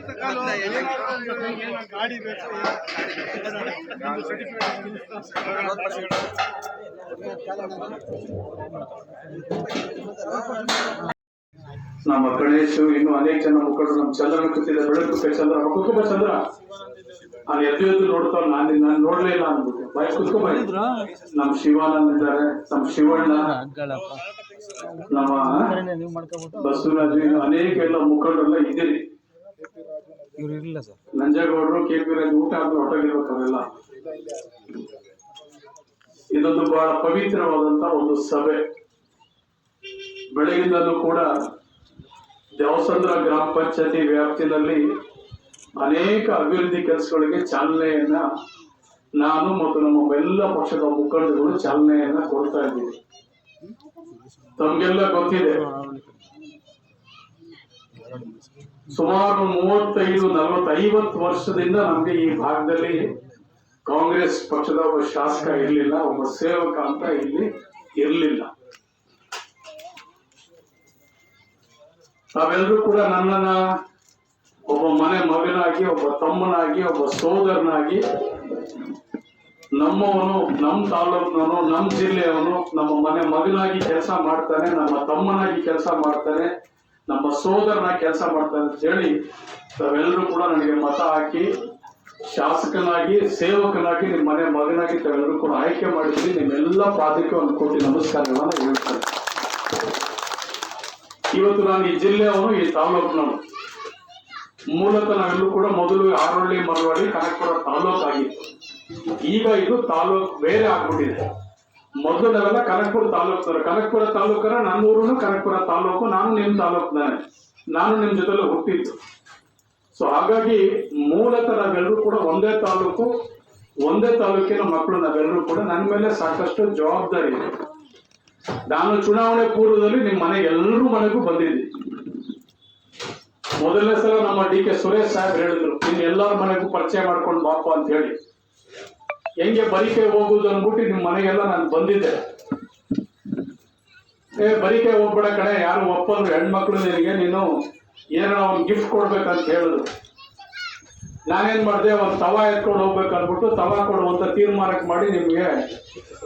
ನಮ್ಮ ಗಣೇಶ್ ಇನ್ನು ಅನೇಕ ಜನ ಮುಖಂಡರು ನಮ್ಮ ಚಂದ್ರನ ಕೂತಿದ್ದ ಬೆಳಕು ಚಂದ್ರ ಕುಟುಂಬ ಚಂದ್ರ ನಾನು ಎದ್ದು ನೋಡ್ತಾವ್ ನಾನು ನೋಡ್ಲಿಲ್ಲ ಅಂದ್ಬಿಟ್ಟು ಬಾಯ್ ಕುತ್ಕೊಂಡ್ ನಮ್ಮ ಶಿವಾನಂದ್ ಇದ್ದಾರೆ, ನಮ್ಮ ಶಿವಣ್ಣ, ನಮ್ಮ ಬಸವರಾಜ್, ಅನೇಕ ಎಲ್ಲ ಮುಖಂಡರೆಲ್ಲ ಇದ್ದೀರಿ. ನಂಜೇಗೌಡರು, KP ರಾಜ್ ಊಟ ಆದ್ರೂ ಹೊಟ್ಟೋಗಿರ್ಬೇಕು ಅವೆಲ್ಲ. ಇದೊಂದು ಬಹಳ ಪವಿತ್ರವಾದಂತ ಒಂದು ಸಭೆ. ಬೆಳಗಿಂದಲೂ ಕೂಡ ದೇವಸಂದ್ರ ಗ್ರಾಮ ಪಂಚಾಯತಿ ವ್ಯಾಪ್ತಿನಲ್ಲಿ ಅನೇಕ ಅಭಿವೃದ್ಧಿ ಕೆಲಸಗಳಿಗೆ ಚಾಲನೆಯನ್ನ ನಾನು ಮತ್ತು ನಮ್ಮ ಎಲ್ಲ ಪಕ್ಷದ ಮುಖಂಡರುಗಳು ಚಾಲನೆಯನ್ನ ಕೊಡ್ತಾ ಇದ್ದೀವಿ. ತಮ್ಗೆಲ್ಲ ಗೊತ್ತಿದೆ, ಸುಮಾರು 35, 40, 50 ವರ್ಷದಿಂದ ನಮ್ಗೆ ಈ ಭಾಗದಲ್ಲಿ ಕಾಂಗ್ರೆಸ್ ಪಕ್ಷದ ಒಬ್ಬ ಶಾಸಕ ಇರ್ಲಿಲ್ಲ, ಒಬ್ಬ ಸೇವಕ ಅಂತ ಇಲ್ಲಿ ಇರ್ಲಿಲ್ಲ. ತಾವೆಲ್ಲರೂ ಕೂಡ ನನ್ನನ್ನ ಒಬ್ಬ ಮನೆ ಮಗನಾಗಿ, ಒಬ್ಬ ತಮ್ಮನಾಗಿ, ಒಬ್ಬ ಸೋದರನಾಗಿ, ನಮ್ಮವನು, ನಮ್ಮ ತಾಲೂಕಿನವನು, ನಮ್ಮ ಜಿಲ್ಲೆಯವನು, ನಮ್ಮ ಮನೆ ಮಗನಾಗಿ ಕೆಲಸ ಮಾಡ್ತಾನೆ, ನಮ್ಮ ತಮ್ಮನಾಗಿ ಕೆಲಸ ಮಾಡ್ತಾನೆ, ನಮ್ಮ ಸೋದರನಾಗಿ ಕೆಲಸ ಮಾಡ್ತಾನೆ ಅಂತ ಹೇಳಿ ತಾವೆಲ್ಲರೂ ಕೂಡ ನನಗೆ ಮತ ಹಾಕಿ ಶಾಸಕನಾಗಿ, ಸೇವಕನಾಗಿ, ನಿಮ್ಮ ಮನೆ ಮಗನಾಗಿ ತಾವೆಲ್ಲರೂ ಕೂಡ ಆಯ್ಕೆ ಮಾಡಿದ್ವಿ. ನಿಮ್ಮೆಲ್ಲ ಪಾದಕ್ಕೆ ಒಂದು ಕೋಟಿ ನಮಸ್ಕಾರಗಳನ್ನ ಹೇಳ್ತಾರೆ. ಇವತ್ತು ನಾನು ಈ ಜಿಲ್ಲೆಯವನು, ಈ ತಾಲೂಕಿನವನು. ಮೂಲತಃ ನಾವೆಲ್ಲೂ ಕೂಡ ಮೊದಲು ಆರೋಳ್ಳಿ, ಮರವಾಡಿ, ಕನಕಪುರ ತಾಲೂಕು ಆಗಿತ್ತು. ಈಗ ಇದು ತಾಲೂಕು ಬೇರೆ ಆಗ್ಬಿಟ್ಟಿದೆ. ಮೊದಲು ನಾವೆಲ್ಲ ಕನಕಪುರ ತಾಲೂಕು, ಕನಕಪುರ ತಾಲೂಕರ ನನ್ನ ಊರು ಕನಕಪುರ ತಾಲೂಕು, ನಾನು ನಿಮ್ಮ ತಾಲೂಕಿನಾನೆ, ನಾನು ನಿಮ್ಮ ಜೊತೆಲ್ಲ ಹುಟ್ಟಿದ್ದು. ಸೊ ಹಾಗಾಗಿ ಮೂಲತಃ ನಾವೆಲ್ಲರೂ ಕೂಡ ಒಂದೇ ತಾಲೂಕು, ಒಂದೇ ತಾಲೂಕಿನ ಮಕ್ಕಳು ನಾವೆಲ್ಲರೂ ಕೂಡ. ನನ್ನ ಮೇಲೆ ಸಾಕಷ್ಟು ಜವಾಬ್ದಾರಿ ಇದೆ. ನಾನು ಚುನಾವಣೆ ಪೂರ್ವದಲ್ಲಿ ನಿಮ್ಮ ಮನೆಗೆ ಎಲ್ಲರೂ ಮನೆಗೂ ಬಂದಿದ್ದೆ. ಮೊದಲನೇ ಸಲ ನಮ್ಮ DK ಸುರೇಶ್ ಸಾಹೇಬ್ ಹೇಳಿದ್ರು, ನಿಮ್ ಎಲ್ಲರ ಮನೆಗೂ ಪರಿಚಯ ಮಾಡ್ಕೊಂಡು ಬಾಪ ಅಂತ ಹೇಳಿ. ಹೆಂಗೆ ಬರಿಕೆ ಹೋಗುದು ಅಂದ್ಬಿಟ್ಟು ನಿಮ್ ಮನೆಗೆಲ್ಲ ನಾನು ಬಂದಿದ್ದೆ. ಬರಿಕೆ ಹೋಗ್ಬೇಡ ಕಡೆ, ಯಾರು ಒಪ್ಪಂದ್ರು, ಹೆಣ್ಮಕ್ಳು ನಿನಗೆ ನೀನು ಏನೋ ಒಂದು ಗಿಫ್ಟ್ ಕೊಡ್ಬೇಕಂತ ಹೇಳಿದ್ರು. ನಾನೇನ್ ಮಾಡಿದೆ, ಒಂದು ತವಾ ಎತ್ಕೊಂಡು ಹೋಗ್ಬೇಕು ಅಂದ್ಬಿಟ್ಟು ತವಾ ಕೊಡುವಂತ ತೀರ್ಮಾನಕ್ಕೆ ಮಾಡಿ ನಿಮ್ಗೆ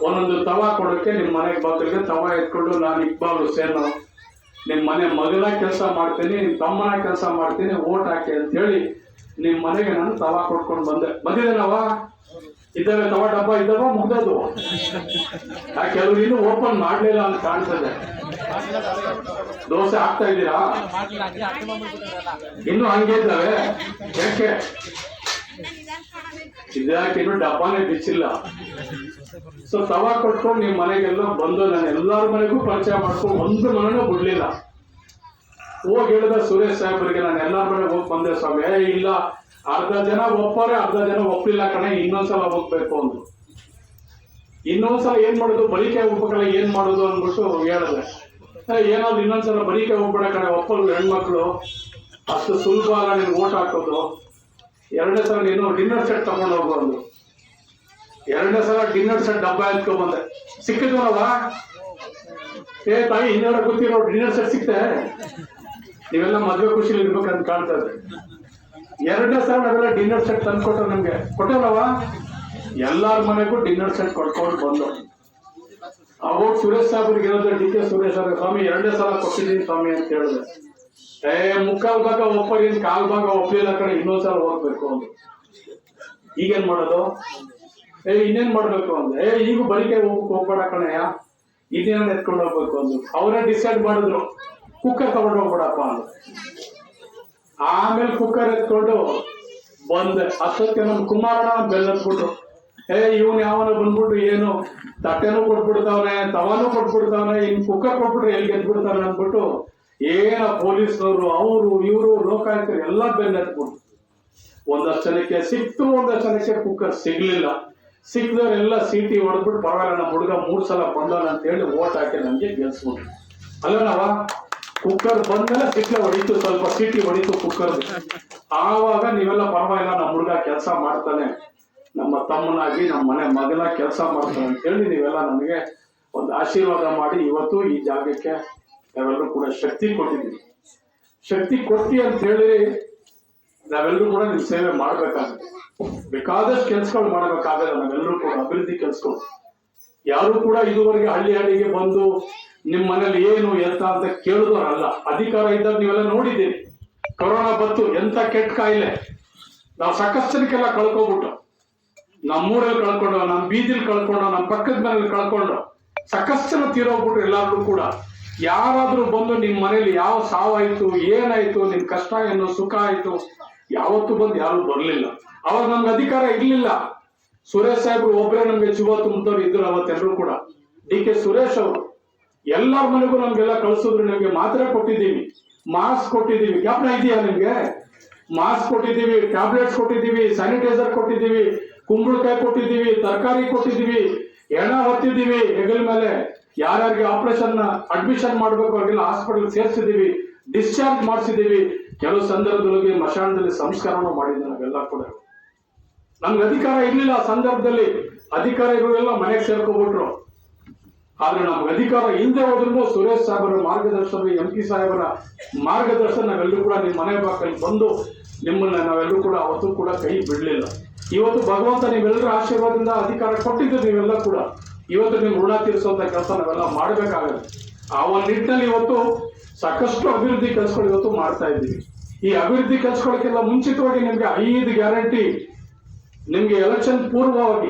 ಒಂದೊಂದು ತವಾ ಕೊಡೋಕೆ ನಿಮ್ಮ ಮನೆಗೆ ಬಾಗಿಲಿಗೆ ತವಾ ಎತ್ಕೊಂಡು, ನಾನು ಇಕ್ಬಾಲ್ ಹುಸೇನ್ ನಿಮ್ ಮನೆ ಮಗನ ಕೆಲಸ ಮಾಡ್ತೀನಿ, ನಿಮ್ ತಮ್ಮನ ಕೆಲಸ ಮಾಡ್ತೀನಿ, ಓಟ್ ಹಾಕಿ ಅಂತ ಹೇಳಿ ನಿಮ್ ಮನೆಗೆ ನಾನು ತವಾ ಕೊಟ್ಕೊಂಡು ಬಂದಿದ್ದೇನವ. ಇದ್ದಾವೆ ತವಾ ಡಬ್ಬ ಇದ್ದಾವ, ಮುಗ್ದದು. ಆ ಕೆಲವರು ಇನ್ನೂ ಓಪನ್ ಮಾಡ್ಲಿಲ್ಲ ಅಂತ ಕಾಣ್ತದೆ. ದೋಸೆ ಹಾಕ್ತಾ ಇದ್ದೀರಾ? ಇನ್ನು ಹಂಗೆ ಇದ್ದಾವೆ. ಯಾಕೆ ಇದ್ಯಾಕೆ ಇನ್ನು ಡಬ್ಬಾನೇ ಬಿಚ್ಚಿಲ್ಲ. ಸೊ ತವಾ ಕೊಟ್ಕೊಂಡು ನಿಮ್ ಮನೆಗೆಲ್ಲ ಬಂದು ನಾನು ಎಲ್ಲಾರ ಮನೆಗೂ ಪರಿಚಯ ಮಾಡ್ಕೊಂಡು ಒಂದು ಮನೆನೂ ಬಿಡ್ಲಿಲ್ಲ. ಹೋಗಿ ಹೇಳಿದ ಸುರೇಶ್ ಸಾಹೇಬ್ರಿಗೆ, ನಾನು ಎಲ್ಲಾರ ಮನೆಗೆ ಹೋಗಿ ಬಂದೆ ಸ್ವಾಮಿ. ಇಲ್ಲ, ಅರ್ಧ ಜನ ಒಪ್ಪಾರೆ, ಅರ್ಧ ಜನ ಒಪ್ಪಿಲ್ಲ ಕಣೆ, ಇನ್ನೊಂದ್ಸಲ ಹೋಗ್ಬೇಕು ಅಂದ್ರು. ಇನ್ನೊಂದ್ಸಲ ಏನ್ ಮಾಡುದು, ಬಳಿಕೆ ಹೋಗ್ಬೇಕಲ್ಲ, ಏನ್ ಮಾಡುದು ಅಂದ್ಬಿಟ್ಟು ಹೇಳಿದೆ. ಏನಾದ್ರು ಇನ್ನೊಂದ್ಸಲ ಬಳಿಕೆ ಹೋಗ್ಬೇಡ ಕಣೆ, ಒಪ್ಪಲು ಹೆಣ್ಮಕ್ಳು ಅಷ್ಟು ಸುಲಭ ಅಲ್ಲ ನೀನು ಓಟ್ ಹಾಕೋದು. ಎರಡನೇ ಸಲ ನೀನು ಡಿನ್ನರ್ ಸೆಟ್ ತಗೊಂಡು ಹೋಗೋದು. ಎರಡನೇ ಸಲ ಡಿನ್ನರ್ ಸೆಟ್ ಡಬ್ಬ ಎತ್ಕೊಂಡ್ ಬಂದೆ. ಸಿಕ್ಕಿದ್ವಲ್ಲ ತಾಯಿ, ಇನ್ನೆರಡು ಗೊತ್ತಿರೋ ಡಿನ್ನರ್ ಸೆಟ್ ಸಿಕ್ತೆ. ನೀವೆಲ್ಲ ಮದ್ವೆ ಖುಷಿಲಿ ಇರ್ಬೇಕಂತ ಕಾಣ್ತದೆ. ಎರಡನೇ ಸಲ ನಾವೆಲ್ಲ ಡಿನ್ನರ್ ಸೆಟ್ ತಂದ್ಕೊಟ್ಟ ನಮ್ಗೆ ಕೊಟ್ಟಲ್ಲವ. ಎಲ್ಲಾರ ಮನೆಗೂ ಡಿನ್ನರ್ ಸೆಟ್ ಕೊಟ್ಕೊಂಡು ಬಂದು ಅವಾಗ ಸುರೇಶ್ ಸಾಹೇಬ್ರಿಗೆ ಹೇಳಿದ್ರೆ, DK ಸುರೇಶ್ ಅವ್ರಿಗೆ, ಸ್ವಾಮಿ ಎರಡನೇ ಸಲ ಕೊಟ್ಟಿದ್ದೀನಿ ಸ್ವಾಮಿ ಅಂತ ಹೇಳಿದೆ. ಮುಕ್ಕಾಲ್ ಭಾಗ ಒಪ್ಪಾಗಿನ್, ಕಾಲ್ ಭಾಗ ಒಪ್ಪಲಿಲ್ಲ ಕಡೆ, ಇನ್ನೊಂದ್ಸಲ ಹೋಗ್ಬೇಕು ಅಂದ್ರು. ಈಗೇನ್ ಮಾಡೋದು? ಇನ್ನೇನ್ ಮಾಡ್ಬೇಕು ಅಂದ್ರೆ, ಈಗ ಬಳಿಕೆ ಹೋಗ್ಬೇಡ ಕಣಯ್ಯ, ಇದೇನ ಎತ್ಕೊಂಡು ಹೋಗ್ಬೇಕು ಅಂದ್ರು. ಅವರೇ ಡಿಸೈಡ್ ಮಾಡಿದ್ರು, ಕುಕ್ಕರ್ ತಗೊಂಡು ಹೋಗ್ಬೇಡಪ್ಪ ಅಂದ್ರು. ಆಮೇಲೆ ಕುಕ್ಕರ್ ಎತ್ಕೊಂಡು ಬಂದೆ. ಅಷ್ಟೊತ್ತಿಗೆ ನಮ್ ಕುಮಾರಣ್ಣ ಬೆಲ್ಲ ಹತ್ಬಿಟ್ರು. ಇವನ್ ಯಾವನ ಬಂದ್ಬಿಟ್ಟು ಏನು ತಟ್ಟೆನೂ ಕೊಟ್ಬಿಡ್ತಾವನೆ, ತವಾನು ಕೊಟ್ಬಿಡ್ತಾವನೆ, ಇನ್ ಕುಕ್ಕರ್ ಕೊಟ್ಬಿಟ್ರೆ ಎಲ್ಲಿ ಗೆದ್ಬಿಡ್ತಾನೆ ಅಂದ್ಬಿಟ್ಟು ಏನ ಪೊಲೀಸ್ನವರು, ಅವರು ಇವರು ಲೋಕಾಯುಕ್ತರು ಎಲ್ಲ ಬೆಲ್ಲ ಹತ್ಬಿಟ್ರು. ಒಂದಷ್ಟು ಜನಕ್ಕೆ ಸಿಕ್ತು, ಒಂದಷ್ಟು ಜನಕ್ಕೆ ಕುಕ್ಕರ್ ಸಿಗ್ಲಿಲ್ಲ. ಸಿಕ್ದವರೆಲ್ಲ ಸೀಟಿ ಹೊಡೆದ್ಬಿಟ್ಟು, ಪರವಾಗಿಲ್ಲ ನಮ್ಮ ಹುಡುಗ 3 ಸಲ ಬಂದಾನ ಅಂತ ಹೇಳಿ ಓಟ್ ಹಾಕಿ ನಮ್ಗೆ ಗೆಲ್ಸ್ಬಿಟ್ರು. ಅಲ್ಲ ನಾವ ಕುಕ್ಕರ್ ಬಂದ್ಮೇಲೆ ಸಿಕ್ಲೆ ಹೊಡಿತು, ಸ್ವಲ್ಪ ಸೀಟಿ ಹೊಡಿತು ಕುಕ್ಕರ್. ಆವಾಗ ನೀವೆಲ್ಲ ಪರವಾಗಿಲ್ಲ, ನಮ್ಮ ಹುಡುಗ ಕೆಲಸ ಮಾಡ್ತಾನೆ, ನಮ್ಮ ತಮ್ಮನಾಗಿ, ನಮ್ಮ ಮನೆ ಮಗನ ಕೆಲಸ ಮಾಡ್ತಾನೆ ಅಂತ ಹೇಳಿ ನೀವೆಲ್ಲ ನನಗೆ ಒಂದು ಆಶೀರ್ವಾದ ಮಾಡಿ ಇವತ್ತು ಈ ಜಾಗಕ್ಕೆ ನಾವೆಲ್ಲರೂ ಕೂಡ ಶಕ್ತಿ ಕೊಟ್ಟಿದ್ದೀವಿ. ಶಕ್ತಿ ಕೊಟ್ಟಿ ಅಂತ ಹೇಳಿ ನಾವೆಲ್ಲರೂ ಕೂಡ ನಿಮ್ ಸೇವೆ ಮಾಡ್ಬೇಕಾಗುತ್ತೆ. ಬೇಕಾದಷ್ಟು ಕೆಲ್ಸಗಳು ಮಾಡ್ಬೇಕಾಗಲ್ಲ. ನಾವೆಲ್ಲರೂ ಕೂಡ ಅಭಿವೃದ್ಧಿ ಕೆಲ್ಸಗಳು. ಯಾರು ಕೂಡ ಇದುವರೆಗೆ ಹಳ್ಳಿಗೆ ಬಂದು ನಿಮ್ ಮನೇಲಿ ಏನು ಎತ್ತ ಅಂತ ಕೇಳಿದವರಲ್ಲ. ಅಧಿಕಾರ ಇದ್ದಾಗ ನೀವೆಲ್ಲ ನೋಡಿದ್ದೀರಿ. ಕೊರೋನಾ ಬಂತು, ಎಂತ ಕೆಟ್ಟ ಕಾಯಿಲೆ. ನಾವು ಸಾಕಷ್ಟು ಜನಕ್ಕೆಲ್ಲ ಕಳ್ಕೊಬಿಟ್ಟು, ನಮ್ಮೂರಲ್ಲಿ ಕಳ್ಕೊಂಡು, ನಮ್ಮ ಬೀದಿಲಿ ಕಳ್ಕೊಂಡು, ನಮ್ಮ ಪಕ್ಕದ ಮನೇಲಿ ಕಳ್ಕೊಂಡು, ಸಾಕಷ್ಟು ಜನ ತೀರೋಗ್ಬಿಟ್ರು. ಎಲ್ಲಾದ್ರೂ ಕೂಡ ಯಾರಾದ್ರೂ ಬಂದು ನಿಮ್ ಮನೇಲಿ ಯಾವ ಸಾವಾಯ್ತು, ಏನಾಯ್ತು, ನಿಮ್ ಕಷ್ಟ ಏನು, ಸುಖ ಆಯ್ತು, ಯಾವತ್ತೂ ಬಂದು ಯಾರು ಬರ್ಲಿಲ್ಲ. ಅವಾಗ ನಮ್ಗೆ ಅಧಿಕಾರ ಇರ್ಲಿಲ್ಲ. ಸುರೇಶ್ ಸಾಹೇಬ್ರು ಒಬ್ಬರೇ ನಮ್ಗೆ ಜೀವ ತುಂಬಿದವ್ರು ಇದ್ರು ಅವತ್ತೆಲ್ಲರೂ ಕೂಡ. ಡಿ.ಕೆ. ಸುರೇಶ್ ಅವರು ಎಲ್ಲರ ಮನೆಗೂ ನಮ್ಗೆಲ್ಲ ಕಳ್ಸಿದ್ರು. ನಿಮ್ಗೆ ಮಾತ್ರೆ ಕೊಟ್ಟಿದ್ದೀವಿ, ಮಾಸ್ಕ್ ಕೊಟ್ಟಿದ್ದೀವಿ, ಜ್ಞಾಪನ ಇದೆಯಾ ನಿಮ್ಗೆ? ಮಾಸ್ಕ್ ಕೊಟ್ಟಿದ್ದೀವಿ, ಟ್ಯಾಬ್ಲೆಟ್ಸ್ ಕೊಟ್ಟಿದ್ದೀವಿ, ಸ್ಯಾನಿಟೈಸರ್ ಕೊಟ್ಟಿದ್ದೀವಿ, ಕುಂಬಳಕಾಯಿ ಕೊಟ್ಟಿದ್ದೀವಿ, ತರಕಾರಿ ಕೊಟ್ಟಿದ್ದೀವಿ, ಎಣ ಹೊತ್ತಿದ್ದೀವಿ ಹೆಗಲ ಮೇಲೆ. ಯಾರ್ಯಾರಿಗೆ ಆಪರೇಷನ್ ಅಡ್ಮಿಷನ್ ಮಾಡ್ಬೇಕು ಅವ್ರಿಗೆಲ್ಲ ಹಾಸ್ಪಿಟಲ್ ಸೇರಿಸಿದೀವಿ, ಡಿಸ್ಚಾರ್ಜ್ ಮಾಡಿಸಿದೀವಿ. ಕೆಲವು ಸಂದರ್ಭದೊಳಗೆ ಮಶಾಣದಲ್ಲಿ ಸಂಸ್ಕಾರನೂ ಮಾಡಿದ್ದೆ ನಾವೆಲ್ಲ ಕೂಡ. ನಮ್ಗೆ ಅಧಿಕಾರ ಇರ್ಲಿಲ್ಲ ಆ ಸಂದರ್ಭದಲ್ಲಿ. ಅಧಿಕಾರಿಗಳೆಲ್ಲ ಮನೆಗೆ ಸೇರ್ಕೊಬಿಟ್ರು. ಆದ್ರೆ ನಮ್ಗೆ ಅಧಿಕಾರ ಇಲ್ಲದೆ ಹೋದ್ರೂ ಸುರೇಶ್ ಸಾಹೇಬರ ಮಾರ್ಗದರ್ಶನ, MP ಸಾಹೇಬರ ಮಾರ್ಗದರ್ಶನ ನಾವೆಲ್ಲರೂ ಕೂಡ ನಿಮ್ಮ ಮನೆ ಬಾಕಲ್ಲಿ ಬಂದು ನಿಮ್ಮನ್ನ ನಾವೆಲ್ಲರೂ ಕೂಡ ಅವತ್ತು ಕೂಡ ಕೈ ಬಿಡ್ಲಿಲ್ಲ. ಇವತ್ತು ಭಗವಂತ ನೀವೆಲ್ಲರ ಆಶೀರ್ವಾದದಿಂದ ಅಧಿಕಾರ ಕೊಟ್ಟಿದ್ದು ನೀವೆಲ್ಲ ಕೂಡ. ಇವತ್ತು ನಿಮ್ ಋಣ ತೀರಿಸುವಂತ ಕೆಲಸ ನಾವೆಲ್ಲ ಮಾಡ್ಬೇಕಾಗುತ್ತೆ. ಆ ಒಂದು ನಿಟ್ಟಿನಲ್ಲಿ ಇವತ್ತು ಸಾಕಷ್ಟು ಅಭಿವೃದ್ಧಿ ಕೆಲಸಗಳು ಇವತ್ತು ಮಾಡ್ತಾ ಇದ್ದೀವಿ. ಈ ಅಭಿವೃದ್ಧಿ ಕೆಲಸಗಳಕ್ಕೆಲ್ಲ ಮುಂಚಿತವಾಗಿ ನಿಮ್ಗೆ 5 ಗ್ಯಾರಂಟಿ ನಿಮ್ಗೆ ಎಲೆಕ್ಷನ್ ಪೂರ್ವವಾಗಿ,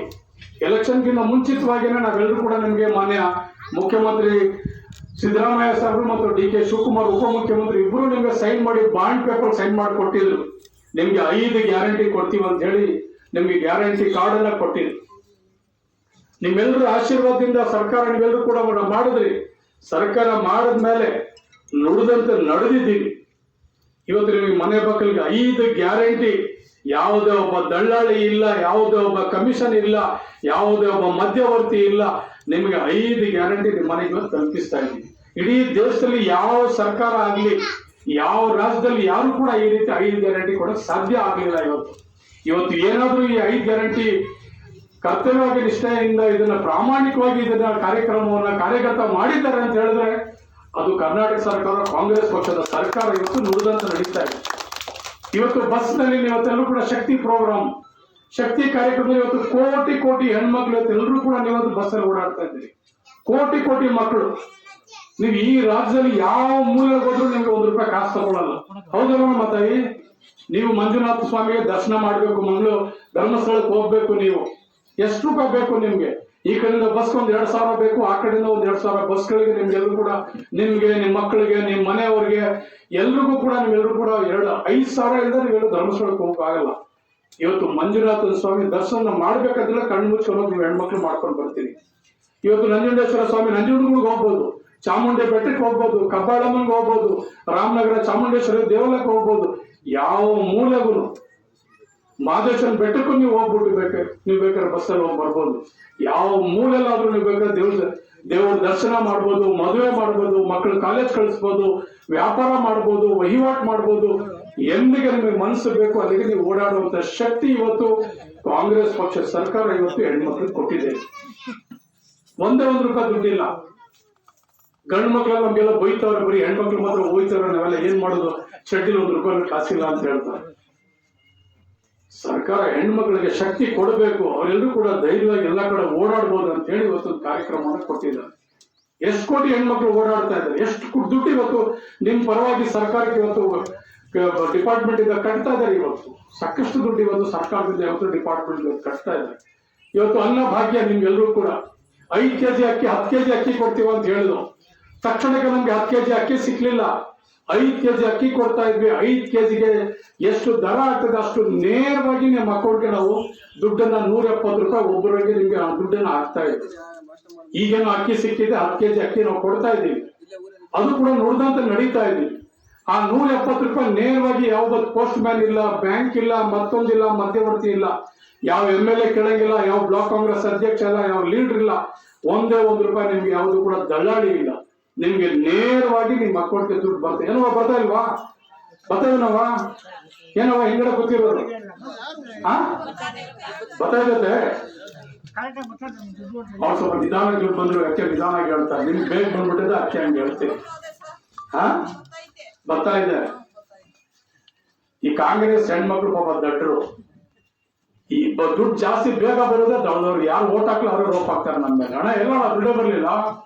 ಎಲೆಕ್ಷನ್ಗಿಂತ ಮುಂಚಿತವಾಗಿನೇ ನಾವೆಲ್ಲರೂ ಕೂಡ ನಿಮ್ಗೆ ಮಾನ್ಯ ಮುಖ್ಯಮಂತ್ರಿ ಸಿದ್ದರಾಮಯ್ಯ ಸಾಹೇಬರು ಮತ್ತು ಡಿ.ಕೆ. ಶಿವಕುಮಾರ್ ಉಪಮುಖ್ಯಮಂತ್ರಿ ಇಬ್ಬರು ನಿಮ್ಗೆ ಸೈನ್ ಮಾಡಿ ಬಾಂಡ್ ಪೇಪರ್ ಸೈನ್ ಮಾಡಿ ಕೊಟ್ಟಿದ್ರು. ನಿಮ್ಗೆ 5 ಗ್ಯಾರಂಟಿ ಕೊಡ್ತೀವಿ ಅಂತ ಹೇಳಿ ನಿಮ್ಗೆ ಗ್ಯಾರಂಟಿ ಕಾರ್ಡ್ ಅನ್ನ ಕೊಟ್ಟಿದ್ರು. ನಿಮ್ಮೆಲ್ಲರ ಆಶೀರ್ವಾದದಿಂದ ಸರ್ಕಾರ ನೀವೆಲ್ಲರೂ ಕೂಡ ಮಾಡಿದ್ರಿ. ಸರ್ಕಾರ ಮಾಡಿದ್ಮೇಲೆ ನುಡಿದಂತೆ ನಡೆದಿದ್ದೀವಿ. ಇವತ್ತು ನಿಮಗೆ ಮನೆ ಬಾಕಲಿಗೆ 5 ಗ್ಯಾರಂಟಿ. ಯಾವುದೇ ಒಬ್ಬ ದಳ್ಳಾಳಿ ಇಲ್ಲ, ಯಾವುದೇ ಒಬ್ಬ ಕಮಿಷನ್ ಇಲ್ಲ, ಯಾವುದೇ ಒಬ್ಬ ಮಧ್ಯವರ್ತಿ ಇಲ್ಲ. ನಿಮಗೆ 5 ಗ್ಯಾರಂಟಿ ನಿಮ್ಮ ಮನೆಗೆ ತಲುಪಿಸ್ತಾ ಇದ್ದೀವಿ. ಇಡೀ ದೇಶದಲ್ಲಿ ಯಾವ ಸರ್ಕಾರ ಆಗ್ಲಿ, ಯಾವ ರಾಜ್ಯದಲ್ಲಿ ಯಾರು ಕೂಡ ಈ ರೀತಿ 5 ಗ್ಯಾರಂಟಿ ಕೊಡೋಕೆ ಸಾಧ್ಯ ಆಗಲಿಲ್ಲ. ಇವತ್ತು ಏನಾದ್ರೂ ಈ 5 ಗ್ಯಾರಂಟಿ ಕರ್ತವ್ಯವಾಗಿ ನಿಷ್ಠೆಯಿಂದ ಇದನ್ನ ಪ್ರಾಮಾಣಿಕವಾಗಿ ಇದನ್ನ ಕಾರ್ಯಕ್ರಮವನ್ನ ಕಾರ್ಯಗತ ಮಾಡಿದ್ದಾರೆ ಅಂತ ಹೇಳಿದ್ರೆ ಅದು ಕರ್ನಾಟಕ ಸರ್ಕಾರ, ಕಾಂಗ್ರೆಸ್ ಪಕ್ಷದ ಸರ್ಕಾರ ಇವತ್ತು ನುಡಿದಂತ ನಡೀತಾ ಇದೆ. ಇವತ್ತು ಬಸ್ ನಲ್ಲಿ ಇವತ್ತೆಲ್ಲರೂ ಕೂಡ ಶಕ್ತಿ ಪ್ರೋಗ್ರಾಮ್, ಶಕ್ತಿ ಕಾರ್ಯಕ್ರಮದಲ್ಲಿ ಇವತ್ತು ಕೋಟಿ ಕೋಟಿ ಹೆಣ್ಮಕ್ಳು ಇವತ್ತೆಲ್ಲರೂ ಕೂಡ ನೀವತ್ತು ಬಸ್ ಅಲ್ಲಿ ಓಡಾಡ್ತಾ ಇದ್ದೀರಿ. ಕೋಟಿ ಕೋಟಿ ಮಕ್ಕಳು. ನೀವು ಈ ರಾಜ್ಯದಲ್ಲಿ ಯಾವ ಮೂಲೆಗೆ ಹೋದ್ರೂ ನಿಮ್ಗೆ ₹1 ಕಾಸು ತಗೊಳ್ಳಲ್ಲ. ಹೌದಲ್ಲ ಮಾತಾಯಿ? ನೀವು ಮಂಜುನಾಥ ಸ್ವಾಮಿಗೆ ದರ್ಶನ ಮಾಡ್ಬೇಕು, ಮಂಗಳೂರು ಧರ್ಮಸ್ಥಳಕ್ಕೆ ಹೋಗ್ಬೇಕು. ನೀವು ಎಷ್ಟು ರೂಪಾಯಿ ಬೇಕು ನಿಮ್ಗೆ? ಈ ಕಡೆಯಿಂದ ಬಸ್ ಒಂದು 2,000 ಬೇಕು, ಆ ಕಡೆಯಿಂದ ಒಂದು 2,000 ಬಸ್ಗಳಿಗೆ ನಿಮ್ಗೆಲ್ಲರೂ ಕೂಡ, ನಿಮ್ಗೆ, ನಿಮ್ಮ ಮಕ್ಕಳಿಗೆ, ನಿಮ್ಮ ಮನೆಯವ್ರಿಗೆ ಎಲ್ರಿಗೂ ಕೂಡ ನೀವೆಲ್ಲರೂ ಕೂಡ 5,000 ಇಲ್ಲದೆ ನೀವೆಲ್ಲರೂ ಧರ್ಮಸ್ಥಳಕ್ಕೆ ಹೋಗಕ್ಕಾಗಲ್ಲ. ಇವತ್ತು ಮಂಜುನಾಥ ಸ್ವಾಮಿ ದರ್ಶನ ಮಾಡ್ಬೇಕಾದ್ರೆ ಕಣ್ಣು ಮುಚ್ಕೊಂಡು ನೀವು ಹೆಣ್ಮಕ್ಳು ಮಾಡ್ಕೊಂಡು ಬರ್ತೀರಿ. ಇವತ್ತು ನಂಜುಂಡೇಶ್ವರ ಸ್ವಾಮಿ ನಂಜುಂಡಿಗೆ ಹೋಗ್ಬೋದು, ಚಾಮುಂಡಿ ಬೆಟ್ಟಕ್ಕೆ ಹೋಗ್ಬೋದು, ಕಬ್ಬಾಳಮ್ಮನ್ಗೆ ಹೋಗ್ಬೋದು, ರಾಮನಗರ ಚಾಮುಂಡೇಶ್ವರಿ ದೇವಾಲಯಕ್ಕೆ ಹೋಗ್ಬೋದು. ಯಾವ ಮೂಲೆಗೂ ಮಹದೇಶ್ವರನ ಬೆಟ್ಟಕ್ಕೂ ನೀವು ಹೋಗ್ಬಿಟ್ಟು ನೀವು ಬೇಕಾದ್ರೆ ಬಸ್ಸಲ್ಲಿ ಹೋಗಿ ಬರ್ಬೋದು. ಯಾವ ಮೂಲೆಲ್ಲಾದ್ರೂ ನೀವು ಬೇಕಾದ್ರೆ ದೇವ್ರ ದರ್ಶನ ಮಾಡ್ಬೋದು, ಮದುವೆ ಮಾಡ್ಬೋದು, ಮಕ್ಕಳು ಕಾಲೇಜ್ ಕಳಿಸ್ಬೋದು, ವ್ಯಾಪಾರ ಮಾಡ್ಬೋದು, ವಹಿವಾಟು ಮಾಡ್ಬೋದು. ಎಲ್ಲಿಗೆ ನಿಮಗೆ ಮನಸ್ಸು ಬೇಕು ಅಲ್ಲಿಗೆ ನೀವು ಓಡಾಡುವಂತ ಶಕ್ತಿ ಇವತ್ತು ಕಾಂಗ್ರೆಸ್ ಪಕ್ಷ ಸರ್ಕಾರ ಇವತ್ತು ಹೆಣ್ಮಕ್ಳಿಗೆ ಕೊಟ್ಟಿದೆ. ₹1 ದುಡ್ಡಿಲ್ಲ. ಗಂಡು ಮಕ್ಳೆಲ್ಲ ನಮ್ಗೆಲ್ಲ ಬೈತವ್ರೆ, ಬರೀ ಹೆಣ್ಮಕ್ಳು ಮಾತ್ರ ಹೋಯ್ತವ್ರೆ, ನಾವೆಲ್ಲ ಏನ್ ಮಾಡೋದು, ಚಡ್ಡಿಲಿ ₹1 ಕಾಸಿಲ್ಲ ಅಂತ ಹೇಳ್ತಾರೆ. ಸರ್ಕಾರ ಹೆಣ್ಮಕ್ಳಿಗೆ ಶಕ್ತಿ ಕೊಡಬೇಕು, ಅವರೆಲ್ಲರೂ ಕೂಡ ಧೈರ್ಯವಾಗಿ ಎಲ್ಲ ಕಡೆ ಓಡಾಡ್ಬೋದು ಅಂತ ಹೇಳಿ ಇವತ್ತೊಂದು ಕಾರ್ಯಕ್ರಮವನ್ನು ಕೊಟ್ಟಿದ್ದಾರೆ. ಎಷ್ಟು ಕೋಟಿ ಹೆಣ್ಮಕ್ಳು ಓಡಾಡ್ತಾ ಇದ್ದಾರೆ, ಎಷ್ಟು ದುಡ್ಡು ಇವತ್ತು ನಿಮ್ ಪರವಾಗಿ ಸರ್ಕಾರಕ್ಕೆ ಇವತ್ತು ಡಿಪಾರ್ಟ್ಮೆಂಟ್ ಇಂದ ಕಟ್ತಾ ಇದ್ದಾರೆ. ಇವತ್ತು ಸಾಕಷ್ಟು ದುಡ್ಡು ಇವತ್ತು ಸರ್ಕಾರದಿಂದ ಇವತ್ತು ಡಿಪಾರ್ಟ್ಮೆಂಟ್ ಕಟ್ತಾ ಇದ್ದಾರೆ. ಇವತ್ತು ಅನ್ನ ಭಾಗ್ಯ ನಿಮ್ಗೆಲ್ಲರೂ ಕೂಡ 5 kg ಅಕ್ಕಿ 10 kg ಅಕ್ಕಿ ಕೊಡ್ತೀವಿ ಅಂತ ಹೇಳಿದ್ರು. ತಕ್ಷಣಕ್ಕೆ ನಮ್ಗೆ 10 kg ಅಕ್ಕಿ ಸಿಕ್ಲಿಲ್ಲ. 5 kg ಅಕ್ಕಿ ಕೊಡ್ತಾ ಇದ್ವಿ. 5 kgಗೆ ಎಷ್ಟು ದರ ಆಗ್ತದೆ ಅಷ್ಟು ನೇರವಾಗಿ ನಿಮ್ಮ ಅಕೌಂಟ್ಗೆ ನಾವು ದುಡ್ಡನ್ನ ₹170 ಒಬ್ಬರಿಗೆ ನಿಮ್ಗೆ ದುಡ್ಡನ್ನ ಹಾಕ್ತಾ ಇದ್ವಿ. ಈಗೇನು ಅಕ್ಕಿ ಸಿಕ್ಕಿದೆ, 10 kg ಅಕ್ಕಿ ನಾವು ಕೊಡ್ತಾ ಇದ್ದೀವಿ. ಅದು ಕೂಡ ನುಡಿದಂತೆ ನಡೀತಾ ಇದ್ದೀವಿ. ಆ ₹170 ನೇರವಾಗಿ ಯಾವ ಪೋಸ್ಟ್ ಮ್ಯಾನ್ ಇಲ್ಲ, ಬ್ಯಾಂಕ್ ಇಲ್ಲ, ಮತ್ತೊಂದಿಲ್ಲ, ಮಧ್ಯವರ್ತಿ ಇಲ್ಲ, ಯಾವ MLA ಕೇಳಂಗಿಲ್ಲ, ಯಾವ ಬ್ಲಾಕ್ ಕಾಂಗ್ರೆಸ್ ಅಧ್ಯಕ್ಷ ಇಲ್ಲ, ಯಾವ ಲೀಡರ್ ಇಲ್ಲ. ಒಂದೇ ₹1 ನಿಮ್ಗೆ ಯಾವುದು ಕೂಡ ದಳ್ಳಾಳಿ ಇಲ್ಲ. ನಿಮ್ಗೆ ನೇರವಾಗಿ ನಿಮ್ಮ ಅಕೌಂಟ್ಗೆ ದುಡ್ಡು ಬರ್ತದೆ. ಏನವ ಬರ್ತಾ ಇಲ್ವಾ? ಬರ್ತಾ ಏನವ ಹಿಂಗಡೆ ಗೊತ್ತಿರೋದು ಬರ್ತಾ ಇರುತ್ತೆ. ಅವ್ರು ಸ್ವಲ್ಪ ನಿಧಾನ ದುಡ್ಡು ಬಂದ್ರು ಯಾಕೆ ನಿಧಾನಾಗಿ ಹೇಳ್ತಾರೆ. ನಿಮ್ಗೆ ಬೇಗ ಬಂದ್ಬಿಟ್ಟಿದೆ ಅಕ್ಕೆ ಹಂಗೆ ಹೇಳ್ತೀವಿ. ಬರ್ತಾ ಇದೆ. ಈ ಕಾಂಗ್ರೆಸ್ ಹೆಣ್ಮಕ್ಳು ಪಾಪ ದಟ್ಟರು, ಈ ದುಡ್ಡು ಜಾಸ್ತಿ ಬೇಗ ಬರೋದೇ ದೊಡ್ಡದವ್ರು, ಯಾರು ಓಟ್ ಹಾಕ್ಲಿ ಅವ್ರಿಗೆ ರೋಪ್ ಹಾಕ್ತಾರೆ ನಮ್ಮ ಮೇಲೆ. ಹಣ ಎಲ್ಲ ದುಡ್ಡೇ ಬರ್ಲಿಲ್ಲ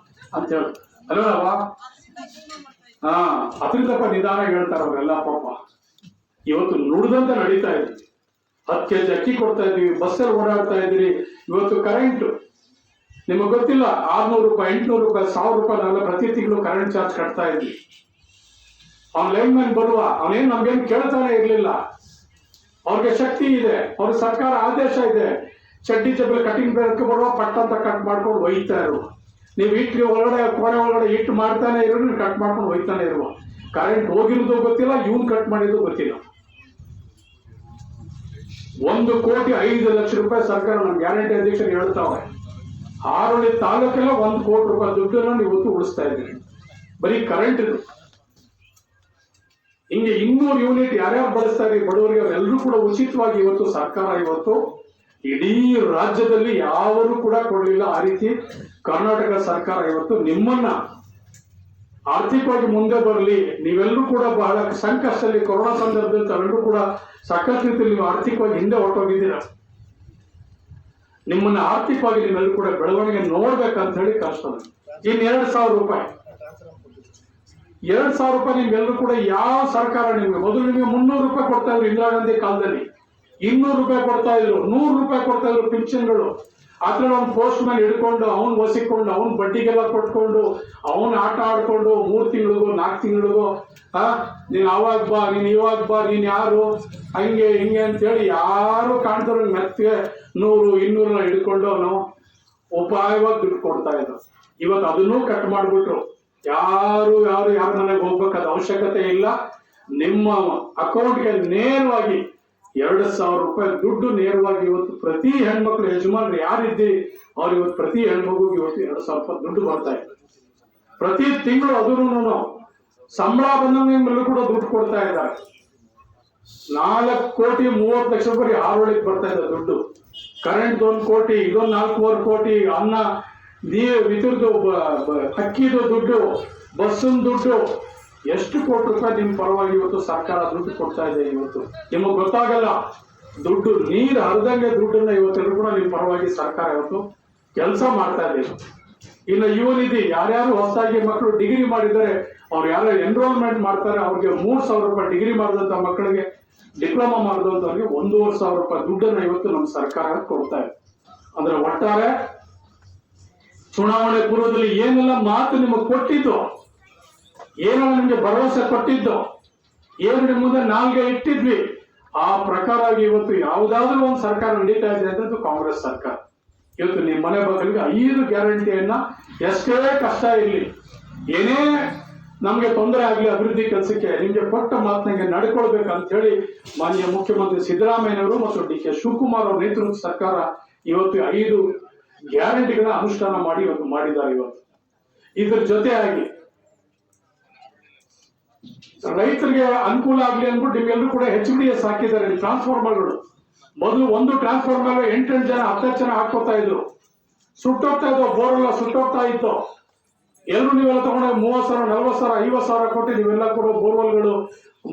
ಅಂತ ಹೇಳಿ ಅಲ್ಲವ. ಅದರಿಂದಪ್ಪ ನಿಧಾನ ಹೇಳ್ತಾರೆ ಅವರೆಲ್ಲ ಪಾಪ. ಇವತ್ತು ನುಡಿದಂತೆ ನಡೀತಾ ಇದ್ವಿ, 10 kg ಅಕ್ಕಿ ಕೊಡ್ತಾ ಇದೀವಿ, ಬಸ್ಸಲ್ಲಿ ಓಡಾಡ್ತಾ ಇದ್ರಿ. ಇವತ್ತು ಕರೆಂಟ್ ನಿಮಗೆ ಗೊತ್ತಿಲ್ಲ, 600 ರೂಪಾಯಿ, 800 ರೂಪಾಯಿ, 1000 ರೂಪಾಯಿ ನಾವೆಲ್ಲ ಪ್ರತಿ ತಿಂಗಳು ಕರೆಂಟ್ ಚಾರ್ಜ್ ಕಟ್ತಾ ಇದ್ವಿ. ಅವ್ನ್ ಲೈನ್ ಮ್ಯಾನ್ ಬರುವ ಅವನೇನ್ ನಮ್ಗೇನು ಕೇಳ್ತಾನೆ ಇರ್ಲಿಲ್ಲ. ಅವ್ರಿಗೆ ಶಕ್ತಿ ಇದೆ, ಅವ್ರ ಸರ್ಕಾರ ಆದೇಶ ಇದೆ, ಚಡ್ಡಿ ಚಪ್ಪಲಿ ಕಟಿಂಗ್ ಬೇರೆ ಬರುವ ಪಟ್ಟ ಅಂತ ಕಟ್ ಮಾಡ್ಕೊಂಡು ಒಯ್ತಾ ಇರುವ. ನೀವು ಇಟ್ಟಿಗೆ ಒಳಗಡೆ ಕೋಣೆ ಒಳಗಡೆ ಇಟ್ಟು ಮಾಡ್ತಾನೆ ಇರೋ, ನೀವು ಕಟ್ ಮಾಡ್ಕೊಂಡು ಒಯ್ತಾನೆ ಇರುವ. ಕರೆಂಟ್ ಹೋಗಿರೋದು ಗೊತ್ತಿಲ್ಲ, ಇವ್ನ್ ಕಟ್ ಮಾಡಿದ್ದು ಗೊತ್ತಿಲ್ಲ. 1,05,00,000 ರೂಪಾಯಿ ಸರ್ಕಾರ ನಮ್ಮ ಗ್ಯಾರಂಟಿ ಅಧ್ಯಕ್ಷರು ಹೇಳ್ತಾವೆ. ಹಾರೋಳಿ ತಾಲೂಕೆಲ್ಲ 1 ಕೋಟಿ ರೂಪಾಯಿ ದುಡ್ಡನ್ನು ಇವತ್ತು ಉಳಿಸ್ತಾ ಇದ್ದೀರಿ, ಬರೀ ಕರೆಂಟ್ ಇದು. ಹಿಂಗೆ 200 ಯೂನಿಟ್ ಯಾರ್ಯಾರು ಬಳಸ್ತಾ ಇದ್ದೀವಿ ಬಡವರಿಗೆ, ಅವರೆಲ್ಲರೂ ಕೂಡ ಉಚಿತವಾಗಿ ಇವತ್ತು ಸರ್ಕಾರ ಇವತ್ತು ಇಡೀ ರಾಜ್ಯದಲ್ಲಿ ಯಾರು ಕೂಡ ಕೊಡಲಿಲ್ಲ. ಆ ರೀತಿ ಕರ್ನಾಟಕ ಸರ್ಕಾರ ಇವತ್ತು ನಿಮ್ಮನ್ನ ಆರ್ಥಿಕವಾಗಿ ಮುಂದೆ ಬರಲಿ, ನೀವೆಲ್ಲರೂ ಕೂಡ ಬಹಳ ಸಂಕಷ್ಟದಲ್ಲಿ ಕೊರೋನಾ ಸಂದರ್ಭದಲ್ಲಿ ತಾವೆಲ್ಲರೂ ಕೂಡ ಸಾಕಷ್ಟು ರೀತಿಯಲ್ಲಿ ನೀವು ಆರ್ಥಿಕವಾಗಿ ಹಿಂದೆ ಹೊರಟೋಗಿದ್ದೀರ. ನಿಮ್ಮನ್ನ ಆರ್ಥಿಕವಾಗಿ ನೀವೆಲ್ಲರೂ ಕೂಡ ಬೆಳವಣಿಗೆ ನೋಡ್ಬೇಕಂತ ಹೇಳಿ ಕಳಿಸ್ತದೆ. ಇನ್ನು 2,000 ರೂಪಾಯಿ 2,000 ರೂಪಾಯಿ ನಿಮ್ಗೆಲ್ಲರೂ ಕೂಡ ಯಾವ ಸರ್ಕಾರ ನಿಮ್ಗೆ ಮೊದಲು ನಿಮಗೆ 300 ರೂಪಾಯಿ ಕೊಡ್ತಾ ಇದ್ರು ಇಂದಿರಾ ಗಾಂಧಿ ಕಾಲದಲ್ಲಿ, 200 ರೂಪಾಯಿ ಕೊಡ್ತಾ ಇದ್ರು, 100 ರೂಪಾಯಿ ಕೊಡ್ತಾ ಇದ್ರು ಪಿನ್ಷನ್ಗಳು. ಆತರ ಒಂದು ಪೋಸ್ಟ್ ಮ್ಯಾನ್ ಹಿಡ್ಕೊಂಡು ಅವ್ನು ಒಸಿಕೊಂಡು ಅವ್ನು ಬಡ್ಡಿಗೆಲ್ಲ ಕೊಟ್ಕೊಂಡು ಅವನು ಆಟ ಆಡ್ಕೊಂಡು 3 ತಿಂಗಳಿಗೋ 4 ತಿಂಗಳಿಗೋ ನೀನ್ ಅವಾಗ ಬಾ, ನೀನ್ ಇವಾಗ ಬಾ, ನೀನ್ ಯಾರು, ಹಂಗೆ ಹಿಂಗೆ ಅಂತೇಳಿ ಯಾರು ಕಾಣ್ತಾರೋ ಮೆತ್ತಿಗೆ 100, 200 ಹಿಡ್ಕೊಂಡು ಅವನು ಉಪಾಯವಾಗಿ ದುಡ್ಡು ಕೊಡ್ತಾ ಇದ್ರು. ಇವತ್ತು ಅದನ್ನೂ ಕಟ್ ಮಾಡ್ಬಿಟ್ರು. ಯಾರು ಯಾರ ಮನೆಗೆ ಹೋಗ್ಬೇಕಾದ ಅವಶ್ಯಕತೆ ಇಲ್ಲ. ನಿಮ್ಮ ಅಕೌಂಟ್ಗೆ ನೇರವಾಗಿ 2,000 ರೂಪಾಯಿ ದುಡ್ಡು ನೇರವಾಗಿ ಇವತ್ತು ಪ್ರತಿ ಹೆಣ್ಮಕ್ಳು ಯಜಮಾನ್ರು ಯಾರಿದ್ದೀರಿ ಅವ್ರು ಇವತ್ತು ಪ್ರತಿ ಹೆಣ್ಮಗುಗೆ ಇವತ್ತು 2,000 ರೂಪಾಯಿ ದುಡ್ಡು ಬರ್ತಾ ಇದೆ ಪ್ರತಿ ತಿಂಗಳು. ಅದನ್ನು ಸಂಬಳ ಬಂದಂಗೆಲ್ಲೂ ಕೂಡ ದುಡ್ಡು ಕೊಡ್ತಾ ಇದ್ದಾರೆ. 4,30,00,000 ರೂಪಾಯಿ ಹಾರೋಳಿಗೆ ಬರ್ತಾ ಇದೆ ದುಡ್ಡು. ಕರೆಂಟ್ 1 ಕೋಟಿ, ಇದೊಂದು 4,500 ಕೋಟಿ, ಅನ್ನ ವಿದ್ಯುತ್ ಅಕ್ಕಿದು ದುಡ್ಡು, ಬಸ್ಸಿನ ದುಡ್ಡು, ಎಷ್ಟು ಕೋಟಿ ರೂಪಾಯಿ ನಿಮ್ಮ ಪರವಾಗಿ ಇವತ್ತು ಸರ್ಕಾರ ದುಡ್ಡು ಕೊಡ್ತಾ ಇದೆ. ಇವತ್ತು ನಿಮಗೆ ಗೊತ್ತಾಗಲ್ಲ, ದುಡ್ಡು ನೀರು ಹರಿದಂಗೆ ದುಡ್ಡನ್ನ ಇವತ್ತೆಲ್ಲರೂ ಕೂಡ ನಿಮ್ಮ ಪರವಾಗಿ ಸರ್ಕಾರ ಇವತ್ತು ಕೆಲಸ ಮಾಡ್ತಾ ಇದೆ. ಇನ್ನು ಯುವನಿಧಿ ಯಾರ್ಯಾರು ಹೊಸದಾಗಿ ಮಕ್ಕಳು ಡಿಗ್ರಿ ಮಾಡಿದ್ದಾರೆ, ಅವ್ರು ಯಾರು ಎನ್ರೋಲ್ಮೆಂಟ್ ಮಾಡ್ತಾರೆ, ಅವ್ರಿಗೆ 3,000 ರೂಪಾಯಿ, ಡಿಗ್ರಿ ಮಾಡಿದಂತ ಮಕ್ಕಳಿಗೆ, ಡಿಪ್ಲೊಮಾ ಮಾಡಿದಂತವ್ರಿಗೆ 1,500 ರೂಪಾಯಿ ದುಡ್ಡನ್ನ ಇವತ್ತು ನಮ್ಮ ಸರ್ಕಾರ ಕೊಡ್ತಾ ಇದೆ. ಅಂದ್ರೆ ಒಟ್ಟಾರೆ ಚುನಾವಣೆ ಪೂರ್ವದಲ್ಲಿ ಏನೆಲ್ಲ ಮಾತು ನಿಮಗೆ ಕೊಟ್ಟಿದ್ದು, ಏನೋ ನಿಮ್ಗೆ ಭರವಸೆ ಕೊಟ್ಟಿದ್ದು, ಏನು ನಿಮ್ಮ ಮುಂದೆ ನಾಲ್ಗೆ ಇಟ್ಟಿದ್ವಿ, ಆ ಪ್ರಕಾರವಾಗಿ ಇವತ್ತು ಯಾವುದಾದ್ರೂ ಒಂದು ಸರ್ಕಾರ ನಡೀತಾ ಇದೆ ಅಂದ್ರೆ ಕಾಂಗ್ರೆಸ್ ಸರ್ಕಾರ. ಇವತ್ತು ನಿಮ್ಮ ಮನೆ ಬಾಗಿಲಿಗೆ 5 ಗ್ಯಾರಂಟಿಯನ್ನ ಎಷ್ಟೇ ಕಷ್ಟ ಇರಲಿ, ಏನೇ ನಮ್ಗೆ ತೊಂದರೆ ಆಗಲಿ, ಅಭಿವೃದ್ಧಿ ಕೆಲಸಕ್ಕೆ ನಿಮ್ಗೆ ಕೊಟ್ಟ ಮಾತನಾಗೆ ನಡ್ಕೊಳ್ಬೇಕಂತ ಹೇಳಿ ಮಾನ್ಯ ಮುಖ್ಯಮಂತ್ರಿ ಸಿದ್ದರಾಮಯ್ಯನವರು ಮತ್ತು DK ಶಿವಕುಮಾರ್ ಅವರ ನೇತೃತ್ವದ ಸರ್ಕಾರ ಇವತ್ತು 5 ಗ್ಯಾರಂಟಿಗಳ ಅನುಷ್ಠಾನ ಮಾಡಿ ಇವತ್ತು ಮಾಡಿದ್ದಾರೆ. ಇವತ್ತು ಇದ್ರ ಜೊತೆಯಾಗಿ ರೈತರಿಗೆ ಅನುಕೂಲ ಆಗ್ಲಿ ಅಂದ್ಬಿಟ್ಟು ನಿಮ್ಗೆಲ್ಲರೂ ಕೂಡ HVDS ಹಾಕಿದ್ದಾರೆ. ಟ್ರಾನ್ಸ್ಫಾರ್ಮರ್ಗಳು ಮೊದಲು ಒಂದು ಟ್ರಾನ್ಸ್ಫಾರ್ಮರ್ 8 ಜನ 10 ಜನ ಹಾಕೋತಾ ಇದ್ರು, ಸುಟ್ಟೋಗ್ತಾ ಇದ್ದವು, ಬೋರೆಲ್ಲ ಸುಟ್ಟೋಗ್ತಾ ಇತ್ತು. ಎಲ್ಲರೂ ನೀವೆಲ್ಲ ತಗೊಂಡ 30,000, 40,000, 50,000 ಕೊಟ್ಟು ನೀವೆಲ್ಲ ಕೂಡ ಬೋರ್ವೆಲ್ಗಳು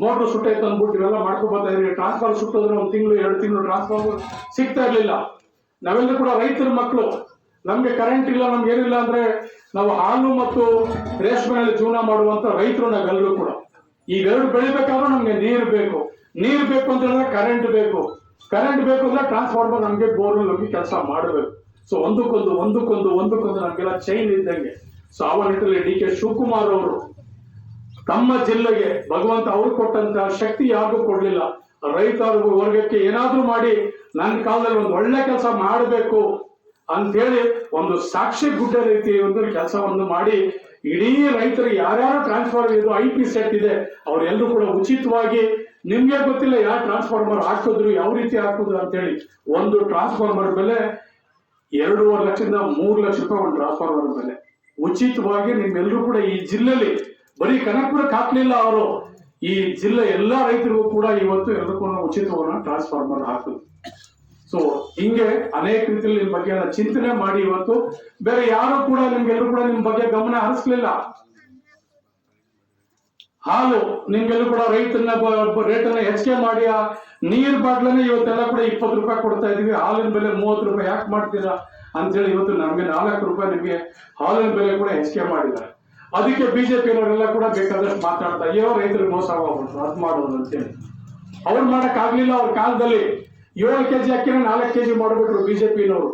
ಮೋಟ್ರ್ ಸುಟ್ಟೈತೆ ಅಂದ್ಬಿಟ್ಟು ಇವೆಲ್ಲ ಮಾಡ್ಕೊ ಬರ್ತಾ ಇದ್ರಿ. ಟ್ರಾನ್ಸ್ಫಾರ್ಮರ್ ಸುಟ್ಟಿದ್ರೆ 1 ತಿಂಗಳು 2 ತಿಂಗಳು ಟ್ರಾನ್ಸ್ಫಾರ್ಮರ್ ಸಿಗ್ತಾ ಇರ್ಲಿಲ್ಲ. ನಾವೆಲ್ಲರೂ ಕೂಡ ರೈತರ ಮಕ್ಕಳು, ನಮ್ಗೆ ಕರೆಂಟ್ ಇಲ್ಲ, ನಮ್ಗೆ ಏನಿಲ್ಲ ಅಂದ್ರೆ ನಾವು ಹಾಲು ಮತ್ತು ರೇಷ್ಮೆಯಲ್ಲಿ ಜೀವನ ಮಾಡುವಂತ ರೈತರು ನಾವೆಲ್ಲರೂ ಕೂಡ. ಇವೆರಡು ಬೆಳಿಬೇಕಾದ್ರೂ ನಮ್ಗೆ ನೀರು ಬೇಕು, ನೀರು ಬೇಕು ಅಂತ ಹೇಳಿದ್ರೆ ಕರೆಂಟ್ ಬೇಕು, ಕರೆಂಟ್ ಬೇಕು ಅಂದ್ರೆ ಟ್ರಾನ್ಸ್ಫಾರ್ಮರ್ ನಮ್ಗೆ ಬೋರ್ವೆಲ್ ನಮ್ಗೆ ಕೆಲಸ ಮಾಡಬೇಕು. ಸೊ ಒಂದಕ್ಕೊಂದು ನಮ್ಗೆಲ್ಲ ಚೈನ್ ಇದ್ದಂಗೆ. ಸೊ ಆ ನಿಟ್ಟಿನಲ್ಲಿ DK ಶಿವಕುಮಾರ್ ಅವರು ತಮ್ಮ ಜಿಲ್ಲೆಗೆ ಭಗವಂತ ಅವ್ರು ಕೊಟ್ಟಂತ ಶಕ್ತಿ ಯಾರಿಗೂ ಕೊಡ್ಲಿಲ್ಲ. ರೈತ ವರ್ಗಕ್ಕೆ ಏನಾದ್ರೂ ಮಾಡಿ ನನ್ನ ಕಾಲದಲ್ಲಿ ಒಂದು ಒಳ್ಳೆ ಕೆಲಸ ಮಾಡಬೇಕು ಅಂತೇಳಿ ಒಂದು ಸಾಕ್ಷಿ ಗುಡ್ಡ ರೀತಿ ಒಂದು ಕೆಲಸವನ್ನು ಮಾಡಿ ಇಡೀ ರೈತರಿಗೆ ಯಾರ್ಯಾರು ಟ್ರಾನ್ಸ್ಫಾರ್ಮರ್ ಇದು IP ಸೆಟ್ ಇದೆ ಅವರೆಲ್ಲರೂ ಕೂಡ ಉಚಿತವಾಗಿ, ನಿಮ್ಗೆ ಗೊತ್ತಿಲ್ಲ ಯಾರು ಟ್ರಾನ್ಸ್ಫಾರ್ಮರ್ ಹಾಕಿದ್ರು, ಯಾವ ರೀತಿ ಹಾಕಿದ್ರು ಅಂತೇಳಿ, ಒಂದು ಟ್ರಾನ್ಸ್ಫಾರ್ಮರ್ ಬೆಲೆ 2.5 ಲಕ್ಷದಿಂದ 3 ಲಕ್ಷ ರೂಪಾಯಿ ಒಂದು ಟ್ರಾನ್ಸ್ಫಾರ್ಮರ್ ಬೆಲೆ ಉಚಿತವಾಗಿ ನಿಮ್ಮೆಲ್ಲರೂ ಕೂಡ ಈ ಜಿಲ್ಲೆಯಲ್ಲಿ, ಬರೀ ಕನಕಪುರಕ್ಕೆ ಹಾಕ್ಲಿಲ್ಲ ಅವರು, ಈ ಜಿಲ್ಲೆ ಎಲ್ಲಾ ರೈತರಿಗೂ ಕೂಡ ಇವತ್ತು ಎಲ್ಲರಿಗೂ ಉಚಿತವನ್ನ ಟ್ರಾನ್ಸ್ಫಾರ್ಮರ್ ಹಾಕಿದ್ರು. ಸೊ ಹಿಂಗೆ ಅನೇಕ ರೀತಿಯಲ್ಲಿ ನಿಮ್ ಬಗ್ಗೆ ಚಿಂತನೆ ಮಾಡಿ ಇವತ್ತು ಬೇರೆ ಯಾರು ಕೂಡ ನಿಮ್ಗೆಲ್ಲರೂ ಕೂಡ ನಿಮ್ ಬಗ್ಗೆ ಗಮನ ಹರಿಸ್ಲಿಲ್ಲ. ಹಾಲು ನಿಮ್ಗೆಲ್ಲೂ ಕೂಡ ರೈತನ ರೇಟನ್ನ ಹೆಚ್ಚಿಗೆ ಮಾಡಿ ಆ ನೀರ್ ಬಾಟ್ಲನ್ನೇ ಇವತ್ತೆಲ್ಲ ಕೂಡ 20 ರೂಪಾಯಿ ಕೊಡ್ತಾ ಇದೀವಿ. ಹಾಲಿನ ಬೆಲೆ 30 ರೂಪಾಯಿ ಯಾಕೆ ಮಾಡ್ತೀರಾ ಅಂತೇಳಿ ಇವತ್ತು ನಮ್ಗೆ 4 ರೂಪಾಯಿ ನಿಮಗೆ ಹಾಲಿನ ಬೆಲೆ ಕೂಡ ಹೆಚ್ಚಿಗೆ ಮಾಡಿದ್ದಾರೆ. ಅದಕ್ಕೆ ಬಿಜೆಪಿಯವರೆಲ್ಲ ಕೂಡ ಬೇಕಾದಷ್ಟು ಮಾತಾಡ್ತಾ ಅಯ್ಯೋ ರೈತರಿಗೆ ಮೋಸ ಆಗೋಗ್ಬಿಟ್ರು ಅದ್ ಮಾಡೋದು ಅಂತೇಳಿ. ಅವ್ರು ಮಾಡಕ್ ಆಗ್ಲಿಲ್ಲ. ಅವ್ರ ಕಾಲದಲ್ಲಿ 7 ಕೆಜಿ ಅಕ್ಕಿನ 4 ಕೆಜಿ ಮಾಡ್ಬಿಟ್ರು ಬಿಜೆಪಿನವರು.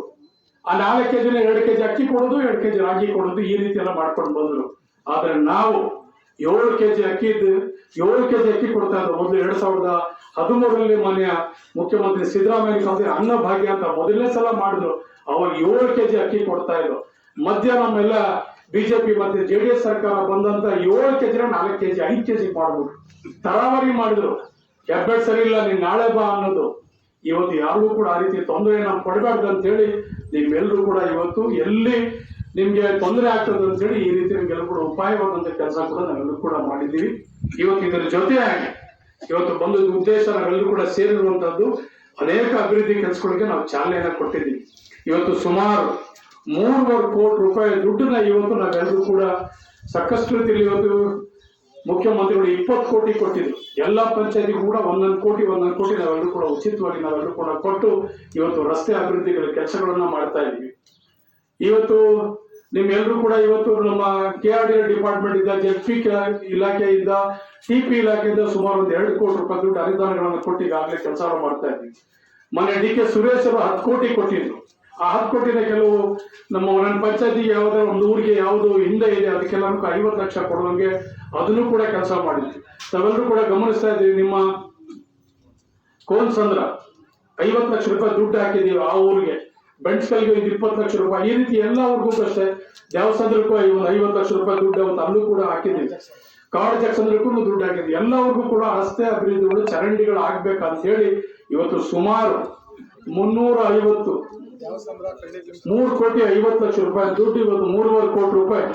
ಆ 4 ಕೆಜಿನ 2 ಕೆಜಿ ಅಕ್ಕಿ ಕೊಡೋದು, 2 ಕೆಜಿ ರಾಗಿ ಕೊಡೋದು, ಈ ರೀತಿ ಎಲ್ಲ ಮಾಡ್ಕೊಂಡು ಬಂದ್ರು. ಆದ್ರೆ ನಾವು 7 ಕೆಜಿ ಅಕ್ಕಿ 7 ಕೆಜಿ ಅಕ್ಕಿ ಕೊಡ್ತಾ ಇದ್ರು. ಮೊದಲು 2013 ಮಾನ್ಯ ಮುಖ್ಯಮಂತ್ರಿ ಸಿದ್ದರಾಮಯ್ಯ ಅನ್ನ ಭಾಗ್ಯ ಅಂತ ಮೊದಲನೇ ಸಲ ಮಾಡಿದ್ರು. ಅವಾಗ 7 ಕೆಜಿ ಅಕ್ಕಿ ಕೊಡ್ತಾ ಇದ್ರು. ಮಧ್ಯ ನಮ್ಮೆಲ್ಲ ಬಿಜೆಪಿ ಮತ್ತೆ JDS ಸರ್ಕಾರ ಬಂದಂತ 7 ಕೆಜಿನ 4 ಕೆಜಿ 5 ಕೆಜಿ ಮಾಡ್ಬಿಟ್ರು. ತರಾವರಿ ಮಾಡಿದ್ರು. ಹೆಬ್ಬೆಟ್ ಸರಿ ಇಲ್ಲ, ನೀನ್ ನಾಳೆ ಬಾ ಅನ್ನೋದು. ಇವತ್ತು ಯಾರಿಗೂ ಕೂಡ ಆ ರೀತಿ ತೊಂದರೆ ನಾವು ಕೊಡಬಾರ್ದು ಅಂತ ಹೇಳಿ ನಿಮ್ಮೆಲ್ಲರೂ ಕೂಡ ಇವತ್ತು ಎಲ್ಲಿ ನಿಮ್ಗೆ ತೊಂದರೆ ಆಗ್ತದೆ ಅಂತ ಹೇಳಿ ಈ ರೀತಿ ನಿಮ್ಗೆಲ್ಲರೂ ಕೂಡ ಉಪಾಯವಾದಂತ ಕೆಲಸ ಕೂಡ ನಾವೆಲ್ಲರೂ ಕೂಡ ಮಾಡಿದ್ದೀವಿ. ಇವತ್ತು ಇದರ ಜೊತೆಯಾಗಿ ಇವತ್ತು ಬಂದ ಉದ್ದೇಶ ನಾವೆಲ್ಲರೂ ಕೂಡ ಸೇರಿರುವಂತದ್ದು ಅನೇಕ ಅಭಿವೃದ್ಧಿ ಕೆಲಸಗಳಿಗೆ ನಾವು ಚಾಲನೆಯನ್ನ ಕೊಟ್ಟಿದ್ದೀವಿ. ಇವತ್ತು ಸುಮಾರು 3.5 ಕೋಟಿ ರೂಪಾಯಿ ದುಡ್ಡನ್ನ ಇವತ್ತು ನಾವೆಲ್ಲರೂ ಕೂಡ ಸಾಕಷ್ಟು ರೀತಿಯಲ್ಲಿ ಇವತ್ತು ಮುಖ್ಯಮಂತ್ರಿಗಳು 20 ಕೋಟಿ ಕೊಟ್ಟಿದ್ರು. ಎಲ್ಲಾ ಪಂಚಾಯತಿಗೂ ಕೂಡ 1 ಕೋಟಿ ನಾವೆಲ್ಲರೂ ಕೂಡ ಉಚಿತವಾಗಿ ನಾವೆಲ್ಲರೂ ಕೂಡ ಕೊಟ್ಟು ಇವತ್ತು ರಸ್ತೆ ಅಭಿವೃದ್ಧಿಗಳ ಕೆಲಸಗಳನ್ನ ಮಾಡ್ತಾ ಇದ್ದೀವಿ. ಇವತ್ತು ನಿಮ್ಮೆಲ್ಲರೂ ಕೂಡ ಇವತ್ತು ನಮ್ಮ KRDA ಡಿಪಾರ್ಟ್ಮೆಂಟ್ ಇಂದ, JP ಇಲಾಖೆಯಿಂದ, TP ಇಲಾಖೆಯಿಂದ ಸುಮಾರು 2 ಕೋಟಿ ರೂಪಾಯಿ ದುಡ್ಡು ಅನುದಾನಗಳನ್ನು ಕೊಟ್ಟು ಈಗಾಗಲೇ ಕೆಲಸ ಮಾಡ್ತಾ ಇದ್ದೀವಿ. ಮೊನ್ನೆ DK ಸುರೇಶ್ ಅವರು 10 ಕೋಟಿ ಕೊಟ್ಟಿದ್ರು. ಆ 10 ಕೋಟಿನ ಕೆಲವು ನಮ್ಮ ನನ್ನ ಪಂಚಾಯತಿಗೆ ಯಾವುದೋ ಒಂದು ಊರಿಗೆ ಯಾವುದು ಹಿಂದೆ ಇದೆ ಅದಕ್ಕೆಲ್ಲ 50 ಲಕ್ಷ ಕೊಡುವಂಗೆ ಅದನ್ನು ಕೂಡ ಕೆಲಸ ಮಾಡಿದ್ವಿ. ತಾವೆಲ್ಲರೂ ಕೂಡ ಗಮನಿಸ್ತಾ ಇದ್ದೀವಿ. ನಿಮ್ಮ ಕೋನ್ಸಂದ್ರ 50 ಲಕ್ಷ ರೂಪಾಯಿ ದುಡ್ಡು ಹಾಕಿದೀವಿ ಆ ಊರಿಗೆ. ಬೆಂಡ್ಸ್ಕಲ್ಗೆ 20 ಲಕ್ಷ ರೂಪಾಯಿ, ಈ ರೀತಿ ಎಲ್ಲ ಊರಿಗೂ ಅಷ್ಟೇ. ದೇವಸ್ಥಾನಕ್ಕೂ 50 ಲಕ್ಷ ರೂಪಾಯಿ ದುಡ್ಡು ಅವತ್ತು ಅಲ್ಲೂ ಕೂಡ ಹಾಕಿದ್ದೀವಿ. ಕಾಡು ಜಕ್ಷನ್ಗೂ ದುಡ್ಡು ಹಾಕಿದ್ವಿ. ಎಲ್ಲವರಿಗೂ ಕೂಡ ರಸ್ತೆ ಅಭಿವೃದ್ಧಿಗಳು ಚರಂಡಿಗಳು ಆಗ್ಬೇಕಂತ ಹೇಳಿ ಇವತ್ತು ಸುಮಾರು 350 3 ಕೋಟಿ 50 ಲಕ್ಷ ರೂಪಾಯಿ ದುಡ್ಡು ಇವತ್ತು 3.5 ಕೋಟಿ ರೂಪಾಯಿ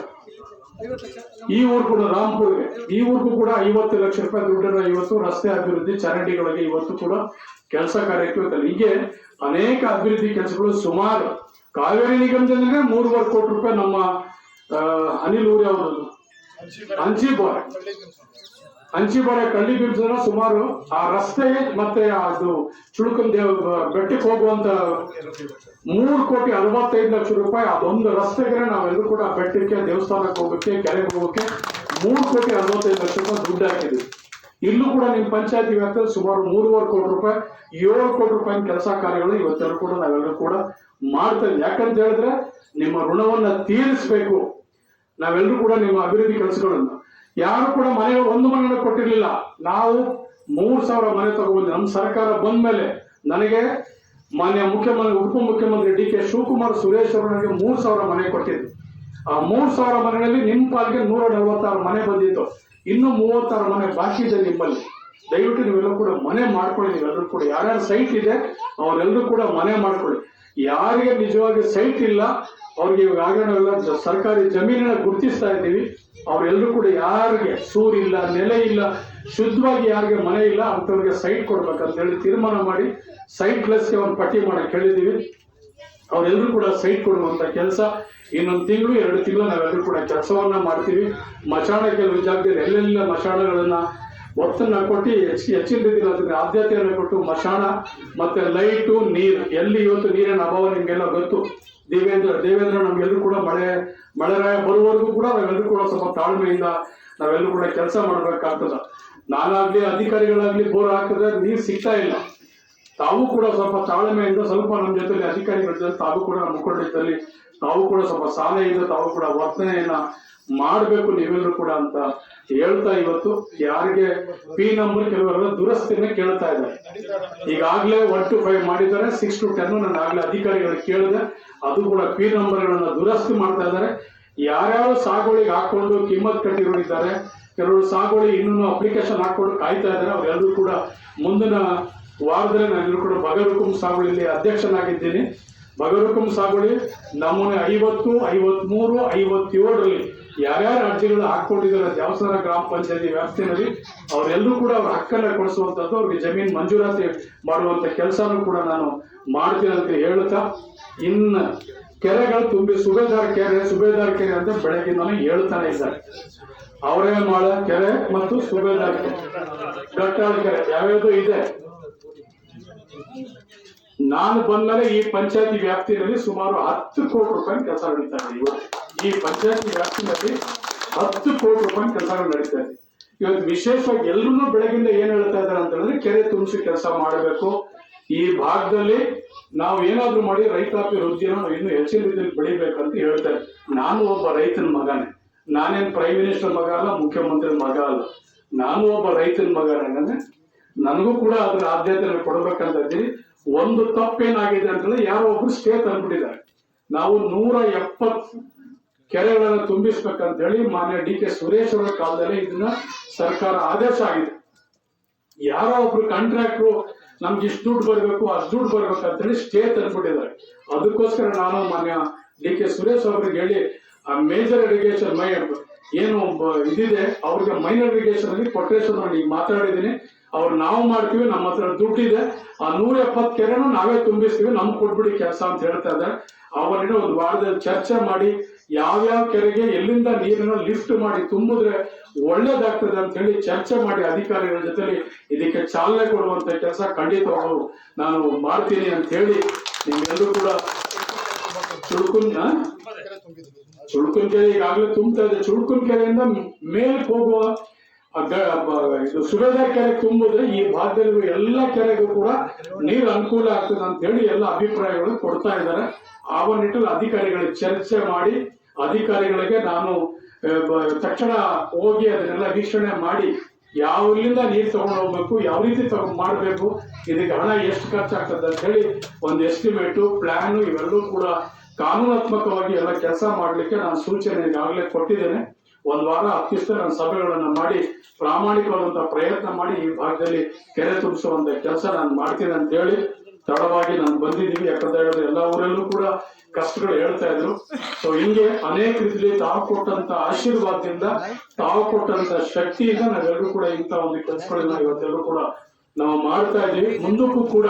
ಈ ಊರು ಕೂಡ ರಾಮ್ಪುರ್ಗೆ, ಈ ಊರಿಗೂ ಕೂಡ 50 ಲಕ್ಷ ರೂಪಾಯಿ ದುಡ್ಡನ್ನ ಇವತ್ತು ರಸ್ತೆ ಅಭಿವೃದ್ಧಿ ಚರಂಡಿಗಳಿಗೆ ಇವತ್ತು ಕೂಡ ಕೆಲಸ ಕಾರ್ಯಕ್ಕೆ ಹೀಗೆ ಅನೇಕ ಅಭಿವೃದ್ಧಿ ಕೆಲಸಗಳು ಸುಮಾರು ಕಾವೇರಿ ನಿಗಮದಿಂದ 3.5 ಕೋಟಿ ರೂಪಾಯಿ ನಮ್ಮ ಅನಿಲ್ ಊರಿ ಅವರು ಅಂಚಿಬಾಳೆ ಕಳ್ಳಿ ಬಿಡ್ಸೋಣ ಸುಮಾರು ಆ ರಸ್ತೆ ಮತ್ತೆ ಅದು ಚುಳುಕನ್ ಬೆಟ್ಟಕ್ಕೆ ಹೋಗುವಂತ 3 ಕೋಟಿ 65 ಲಕ್ಷ ರೂಪಾಯಿ ಅದೊಂದು ರಸ್ತೆಗೆ ನಾವೆಲ್ಲರೂ ಕೂಡ ಬೆಟ್ಟಕ್ಕೆ, ದೇವಸ್ಥಾನಕ್ಕೆ ಹೋಗಕ್ಕೆ, ಕೆರೆಗೆ ಹೋಗಕ್ಕೆ 3 ಕೋಟಿ 65 ಲಕ್ಷ ರೂಪಾಯಿ ದುಡ್ಡು ಹಾಕಿದ್ವಿ. ಇಲ್ಲೂ ಕೂಡ ನಿಮ್ಮ ಪಂಚಾಯತಿ ವ್ಯಾಪ್ತಿಯಲ್ಲಿ ಸುಮಾರು 3.5 ಕೋಟಿ ರೂಪಾಯಿ 7 ಕೋಟಿ ರೂಪಾಯಿ ಕೆಲಸ ಕಾರ್ಯಗಳು ಇವತ್ತೆಲ್ಲರೂ ಕೂಡ ನಾವೆಲ್ಲರೂ ಕೂಡ ಮಾಡ್ತಾ ಇದ್ದೀವಿ. ಯಾಕಂತ ಹೇಳಿದ್ರೆ ನಿಮ್ಮ ಋಣವನ್ನ ತೀರಿಸಬೇಕು. ನಾವೆಲ್ಲರೂ ಕೂಡ ನಿಮ್ಮ ಅಭಿವೃದ್ಧಿ ಕೆಲಸಗಳನ್ನು ಯಾರು ಕೂಡ ಮನೆಗಳು ಒಂದು ಮನೆ ಕೊಟ್ಟಿರ್ಲಿಲ್ಲ. ನಾವು 3,000 ಮನೆ ತಗೊಂಡ್ಬಂದ್ವಿ. ನಮ್ಮ ಸರ್ಕಾರ ಬಂದ ಮೇಲೆ ನನಗೆ ಮಾನ್ಯ ಮುಖ್ಯಮಂತ್ರಿ ಉಪಮುಖ್ಯಮಂತ್ರಿ DK ಶಿವಕುಮಾರ್ ಸುರೇಶ್ ಅವರು ನನಗೆ 3,000 ಮನೆ ಕೊಟ್ಟಿದ್ರು. ಆ 3,000 ಮನೆಯಲ್ಲಿ ನಿಮ್ಮ ಪಾಲ್ಗೆ 146 ಮನೆ ಬಂದಿತ್ತು. ಇನ್ನು 36 ಮನೆ ಬಾಕಿ ಇದೆ ನಿಮ್ಮಲ್ಲಿ. ದಯವಿಟ್ಟು ನೀವೆಲ್ಲರೂ ಕೂಡ ಮನೆ ಮಾಡ್ಕೊಳ್ಳಿ. ನೀವೆಲ್ಲರೂ ಕೂಡ ಯಾರ್ಯಾರು ಸೈಟ್ ಇದೆ ಅವರೆಲ್ಲರೂ ಕೂಡ ಮನೆ ಮಾಡ್ಕೊಳ್ಳಿ. ಯಾರಿಗೆ ನಿಜವಾಗಿ ಸೈಟ್ ಇಲ್ಲ ಅವ್ರಿಗೆ ಇವಾಗ ನಾವೆಲ್ಲ ಸರ್ಕಾರಿ ಜಮೀನನ್ನ ಗುರುತಿಸ್ತಾ ಇದ್ದೀವಿ. ಅವರೆಲ್ಲರೂ ಕೂಡ ಯಾರಿಗೆ ಸೂರಿಲ್ಲ, ನೆಲೆ ಇಲ್ಲ, ಶುದ್ಧವಾಗಿ ಯಾರಿಗೆ ಮನೆ ಇಲ್ಲ ಅಂತವ್ರಿಗೆ ಸೈಟ್ ಕೊಡ್ಬೇಕಂತ ಹೇಳಿ ತೀರ್ಮಾನ ಮಾಡಿ ಸೈಟ್ ಪ್ಲಸ್ಗೆ ಒಂದು ಪಟ್ಟಿ ಮಾಡಕ್ಕೆ ಹೇಳಿದ್ದೀವಿ. ಅವರೆಲ್ಲರೂ ಕೂಡ ಸೈಟ್ ಕೊಡುವಂತ ಕೆಲಸ ಇನ್ನೊಂದು ತಿಂಗಳು 2 ತಿಂಗಳು ನಾವೆಲ್ಲರೂ ಕೂಡ ಕೆಲಸವನ್ನ ಮಾಡ್ತೀವಿ. ಮಶಾಣ ಕೆಲವು ಜಾಗದಲ್ಲಿ ಎಲ್ಲೆಲ್ಲ ಮಶಾಣಗಳನ್ನ ಒತ್ತನ್ನ ಕೊಟ್ಟು ಹೆಚ್ಚಿನ ರೀತಿಯಲ್ಲಿ ಅದಕ್ಕೆ ಆದ್ಯತೆಯನ್ನು ಕೊಟ್ಟು ಮಶಾಣ ಮತ್ತೆ ಲೈಟು ನೀರು ಎಲ್ಲಿ ಇವತ್ತು ನೀರಿನ ಅಭಾವ ನಿಮ್ಗೆಲ್ಲ ಗೊತ್ತು. ದೇವೇಂದ್ರ ನಮ್ಗೆಲ್ಲರೂ ಕೂಡ ಮಳೆರಾಯ ಬರುವವರೆಗೂ ಕೂಡ ನಾವೆಲ್ಲರೂ ಕೂಡ ಸ್ವಲ್ಪ ತಾಳ್ಮೆಯಿಂದ ನಾವೆಲ್ಲರೂ ಕೂಡ ಕೆಲಸ ಮಾಡ್ಬೇಕಾಗ್ತದ. ನಾನಾಗ್ಲಿ ಅಧಿಕಾರಿಗಳಾಗ್ಲಿ ಬೋರ್ ಹಾಕಿದ್ರೆ ನೀರು ಸಿಗ್ತಾ ಇಲ್ಲ. ತಾವು ಕೂಡ ಸ್ವಲ್ಪ ತಾಳ್ಮೆಯಿಂದ ಸ್ವಲ್ಪ ನಮ್ಮ ಜೊತೆಲಿ ಅಧಿಕಾರಿಗಳ ಜೊತೆ ತಾವು ಕೂಡ ಮುಖಂಡಿದ್ದಲ್ಲಿ ತಾವು ಕೂಡ ಸ್ವಲ್ಪ ಶಾಲೆಯಿಂದ ತಾವು ಕೂಡ ವರ್ತನೆಯನ್ನ ಮಾಡಬೇಕು ನೀವೆಲ್ಲರೂ ಕೂಡ ಅಂತ ಹೇಳ್ತಾ ಇವತ್ತು ಯಾರಿಗೆ P ನಂಬರ್ ಕೆಲವರೆಲ್ಲ ದುರಸ್ತಿನ ಕೇಳ್ತಾ ಇದ್ದಾರೆ. ಈಗಾಗಲೇ 1 to 5 ಮಾಡಿದ್ದಾರೆ. 6 to 10 ನಾನು ಆಗ್ಲೇ ಅಧಿಕಾರಿಗಳಿಗೆ ಕೇಳಿದೆ. ಅದು ಕೂಡ P ನಂಬರ್ಗಳನ್ನ ದುರಸ್ತಿ ಮಾಡ್ತಾ ಇದ್ದಾರೆ. ಯಾರ್ಯಾರು ಸಾಗುವಳಿಗೆ ಹಾಕೊಂಡು ಕಿಮ್ಮತ್ ಕಟ್ಟಿರೋರಿದ್ದಾರೆ, ಕೆಲವರು ಸಾಗುವಳಿ ಇನ್ನೂ ಅಪ್ಲಿಕೇಶನ್ ಹಾಕೊಂಡು ಕಾಯ್ತಾ ಇದ್ದಾರೆ. ಅವರೆಲ್ಲರೂ ಕೂಡ ಮುಂದಿನ ವಾರದಲ್ಲಿ ನಾನು ಕೂಡ ಬಗರುಕುಂ ಸಾಗುವಳಿಯಲ್ಲಿ ಅಧ್ಯಕ್ಷನಾಗಿದ್ದೀನಿ. ಬಗರುಕುಂ ಸಾಗುವಳಿ ನಮೂನೆ 50, 53, 57ರಲ್ಲಿ ಯಾರ್ಯಾರು ಅರ್ಜಿಗಳು ಹಾಕೊಂಡಿದ್ದಾರೆ ದೇವಸ್ಥಾನ ಗ್ರಾಮ ಪಂಚಾಯತಿ ವ್ಯಾಪ್ತಿಯಲ್ಲಿ ಅವರೆಲ್ಲರೂ ಕೂಡ ಅವ್ರ ಹಕ್ಕನ್ನ ಕೊಡಿಸುವಂತದ್ದು, ಅವ್ರಿಗೆ ಜಮೀನು ಮಂಜೂರಾತಿ ಮಾಡುವಂತ ಕೆಲಸನೂ ಕೂಡ ನಾನು ಮಾಡ್ತೀನಿ ಅಂತ ಹೇಳ್ತಾ, ಇನ್ನು ಕೆರೆಗಳು ತುಂಬಿ ಸುಬೇದಾರ್ ಕೆರೆ ಅಂತ ಬೆಳಗ್ಗೆ ನಾನು ಹೇಳ್ತಾನೆ ಇದ್ದಾರೆ. ಅವರೇಮಾಳ ಕೆರೆ ಮತ್ತು ಸುಬೇದಾರ್ ಕೆರೆ, ಗಟ್ಟಾಳ ಕೆರೆ ಯಾವ್ಯಾವ್ದು ಇದೆ. ನಾನು ಬಂದ್ಮೇಲೆ ಈ ಪಂಚಾಯತಿ ವ್ಯಾಪ್ತಿಯಲ್ಲಿ ಸುಮಾರು 10 ಕೋಟಿ ರೂಪಾಯಿ ಕೆಲಸ ನಡೀತಾ ಇದೆ. ಇವತ್ತು ಈ ಪಂಚಾಯತಿ ವ್ಯಾಪ್ತಿನಲ್ಲಿ 10 ಕೋಟಿ ರೂಪಾಯಿ ಕೆಲಸಗಳು ನಡೀತಾ ಇದೆ. ಇವತ್ತು ವಿಶೇಷವಾಗಿ ಎಲ್ಲರೂ ಬೆಳಗಿಂದ ಏನ್ ಹೇಳ್ತಾ ಇದ್ದಾರೆ ಅಂತ ಹೇಳಿದ್ರೆ ಕೆರೆ ತುಂಬಿಸಿ ಕೆಲಸ ಮಾಡಬೇಕು. ಈ ಭಾಗದಲ್ಲಿ ನಾವು ಏನಾದ್ರೂ ಮಾಡಿ ರೈತಾಪಿ ವೃದ್ಧಿನ ಇನ್ನು ಹೆಚ್ಚಿನ ರೀತಿಯಲ್ಲಿ ಬೆಳಿಬೇಕಂತ ಹೇಳ್ತಾರೆ. ನಾನು ಒಬ್ಬ ರೈತನ ಮಗನೇ, ನಾನೇನ್ ಪ್ರೈಮ್ ಮಿನಿಸ್ಟರ್ ಮಗ ಅಲ್ಲ, ಮುಖ್ಯಮಂತ್ರಿ ಮಗ ಅಲ್ಲ, ನಾನು ಒಬ್ಬ ರೈತನ ಮಗನೇ. ನನಗೂ ಕೂಡ ಅದ್ರ ಆದ್ಯತೆ ಕೊಡ್ಬೇಕಂತ ಇದ್ದೀವಿ. ಒಂದು ತಪ್ಪೇನಾಗಿದೆ ಅಂತಂದ್ರೆ ಯಾರೋ ಒಬ್ರು ಸ್ಟೇ ತಂದ್ಬಿಟ್ಟಿದ್ದಾರೆ. ನಾವು 170 ಕೆರೆಗಳನ್ನು ತುಂಬಿಸ್ಬೇಕಂತ ಹೇಳಿ ಮಾನ್ಯ ಡಿ.ಕೆ. ಸುರೇಶ್ ಅವರ ಕಾಲದಲ್ಲಿ ಇದನ್ನ ಸರ್ಕಾರ ಆದೇಶ ಆಗಿದೆ. ಯಾರೋ ಒಬ್ರು ಕಾಂಟ್ರಾಕ್ಟ್ರು ನಮ್ಗೆ ಇಷ್ಟು ದುಡ್ಡು ಬರ್ಬೇಕು ಅಷ್ಟು ದುಡ್ಡು ಬರ್ಬೇಕು ಅಂತ ಹೇಳಿ ಸ್ಟೇ ತಂದ್ಬಿಟ್ಟಿದ್ದಾರೆ. ಅದಕ್ಕೋಸ್ಕರ ನಾನು ಮಾನ್ಯ ಡಿ.ಕೆ. ಸುರೇಶ್ ಅವ್ರಿಗೆ ಹೇಳಿ ಆ ಮೇಜರ್ ಇರಿಗೇಷನ್ ಏನು ಇದಿದೆ ಅವ್ರಿಗೆ ಮೈನರ್ ಇರಿಗೇಷನ್ ಅಲ್ಲಿ ಕೊಟೇಶನ್ ಈಗ ಮಾತಾಡಿದೀನಿ. ಅವ್ರು ನಾವು ಮಾಡ್ತೀವಿ, ನಮ್ಮ ಹತ್ರ ದುಡ್ಡಿದೆ, ಆ 170 ಕೆರೆನೂ ನಾವೇ ತುಂಬಿಸ್ತೀವಿ, ನಮ್ಗೆ ಕೊಟ್ಬಿಡಿ ಕೆಲಸ ಅಂತ ಹೇಳ್ತಾ ಇದ್ದಾರೆ. ಅವರಿಗೆ ಒಂದು ವಾರದಲ್ಲಿ ಚರ್ಚೆ ಮಾಡಿ ಯಾವ್ಯಾವ ಕೆರೆಗೆ ಎಲ್ಲಿಂದ ನೀರನ್ನ ಲಿಫ್ಟ್ ಮಾಡಿ ತುಂಬಿದ್ರೆ ಒಳ್ಳೇದಾಗ್ತದೆ ಅಂತ ಹೇಳಿ ಚರ್ಚೆ ಮಾಡಿ ಅಧಿಕಾರಿಗಳ ಜೊತೆಲಿ ಇದಕ್ಕೆ ಚಾಲನೆ ಕೊಡುವಂತ ಕೆಲಸ ಖಂಡಿತವಾಗ್ಲೂ ನಾನು ಮಾಡ್ತೀನಿ ಅಂತ ಹೇಳಿ ನಿಮ್ಗೆಲ್ಲರೂ ಕೂಡ ಚುಳ್ಕುನ್ ಕೆರೆ ಈಗಾಗಲೇ ತುಂಬ್ತಾ ಇದೆ. ಚುಳ್ಕುನ್ ಕೆರೆಯಿಂದ ಮೇಲಕ್ಕೆ ಹೋಗುವ ಇದು ಸುಬೇದಾರ್ ಕೆರೆ ತುಂಬಿದ್ರೆ ಈ ಭಾಗದಲ್ಲಿ ಎಲ್ಲ ಕೆರೆಗೂ ಕೂಡ ನೀರು ಅನುಕೂಲ ಆಗ್ತದೆ ಅಂತ ಹೇಳಿ ಎಲ್ಲ ಅಭಿಪ್ರಾಯಗಳು ಕೊಡ್ತಾ ಇದ್ದಾರೆ. ಆ ನಿಟ್ಟಿನಲ್ಲಿ ಅಧಿಕಾರಿಗಳಿಗೆ ಚರ್ಚೆ ಮಾಡಿ ಅಧಿಕಾರಿಗಳಿಗೆ ನಾನು ತಕ್ಷಣ ಹೋಗಿ ಅದನ್ನೆಲ್ಲ ವೀಕ್ಷಣೆ ಮಾಡಿ ಯಾವ್ಲಿಂದ ನೀರು ತಗೊಂಡು ಹೋಗ್ಬೇಕು, ಯಾವ ರೀತಿ ಮಾಡಬೇಕು, ಇದಕ್ಕೆ ಹಣ ಎಷ್ಟು ಖರ್ಚಾಗ್ತದೆ ಅಂತ ಹೇಳಿ ಒಂದು ಎಸ್ಟಿಮೇಟು ಪ್ಲಾನ್ ಇವೆಲ್ಲವೂ ಕೂಡ ಕಾನೂನಾತ್ಮಕವಾಗಿ ಎಲ್ಲ ಕೆಲಸ ಮಾಡ್ಲಿಕ್ಕೆ ನಾನು ಸೂಚನೆ ಈಗಾಗಲೇ ಕೊಟ್ಟಿದ್ದೇನೆ. ಒಂದ್ ವಾರ 10 ದಿವಸ ನಾನು ಸಭೆಗಳನ್ನ ಮಾಡಿ ಪ್ರಾಮಾಣಿಕವಾದಂತಹ ಪ್ರಯತ್ನ ಮಾಡಿ ಈ ಭಾಗದಲ್ಲಿ ಕೆರೆ ತುಂಬಿಸುವಂತ ಕೆಲಸ ನಾನು ಮಾಡ್ತೀನಿ ಅಂತ ಹೇಳಿ ತಡವಾಗಿ ನಾನು ಬಂದಿದ್ದೀವಿ. ಯಾಕಂತ ಹೇಳಿದ್ರೆ ಎಲ್ಲ ಊರಲ್ಲೂ ಕೂಡ ಕಷ್ಟಗಳು ಹೇಳ್ತಾ ಇದ್ರು. ಸೊ ಹಿಂಗೆ ಅನೇಕ ರೀತಿಯಲ್ಲಿ ತಾವು ಕೊಟ್ಟಂತ ಆಶೀರ್ವಾದದಿಂದ, ತಾವು ಕೊಟ್ಟಂತ ಶಕ್ತಿಯಿಂದ ನಾವೆಲ್ಲರೂ ಕೂಡ ಇಂಥ ಒಂದು ಕೆಲಸಗಳನ್ನ ಇವತ್ತೆಲ್ಲರೂ ಕೂಡ ನಾವು ಮಾಡ್ತಾ ಇದ್ದೀವಿ. ಮುಂದಕ್ಕೂ ಕೂಡ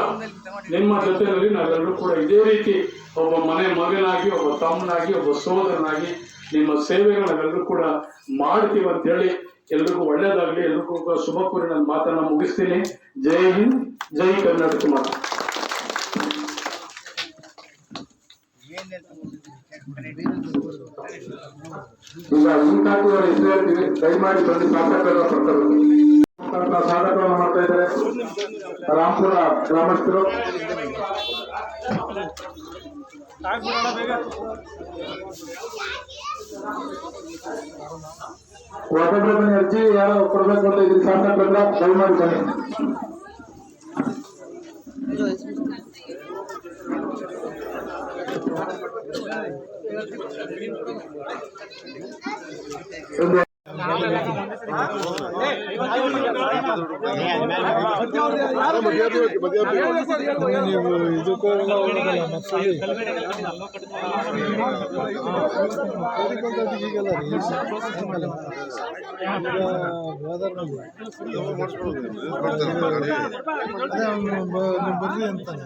ನಿಮ್ಮ ಜೊತೆಯಲ್ಲಿ ನಾವೆಲ್ಲರೂ ಕೂಡ ಇದೇ ರೀತಿ ಒಬ್ಬ ಮನೆ ಮಗನಾಗಿ, ಒಬ್ಬ ತಮ್ಮನಾಗಿ, ಒಬ್ಬ ಸೋದರನಾಗಿ ನಿಮ್ಮ ಸೇವೆಗಳು ನಾವೆಲ್ಲರೂ ಕೂಡ ಮಾಡ್ತೀವಿ ಅಂತ ಹೇಳಿ ಎಲ್ರಿಗೂ ಒಳ್ಳೇದಾಗ್ಲಿ, ಎಲ್ರಿಗೂ ಶುಭ ಕೋರಿ ನನ್ನ ಮಾತನ್ನ ಮುಗಿಸ್ತೀನಿ. ಜೈ ಹಿಂದ್, ಜೈ ಕರ್ನಾಟಕ ಮಾತು. ಈಗ ಇಂತಾಕಿಯವರ ಹೆಸರು ಹೇಳ್ತೀವಿ, ದಯಮಾಡಿ ಬಂದು ಸಾಧಕವನ್ನು ಮಾಡ್ತಾ ಇದ್ದಾರೆ ರಾಮಪುರ ಗ್ರಾಮಸ್ಥರು. ಒಬ್ಬೊಬ್ಬರ ಮನೆ ಅರ್ಜಿ ಯಾರೋ ಕೊಡ್ಬೇಕು ಅಂತ ಇದ್ರಿ ಶಾಸಕರ ದಯಮಾಡಿ ಬನ್ನಿ. ಬರ್ರಿ ಅಂತಾನೆ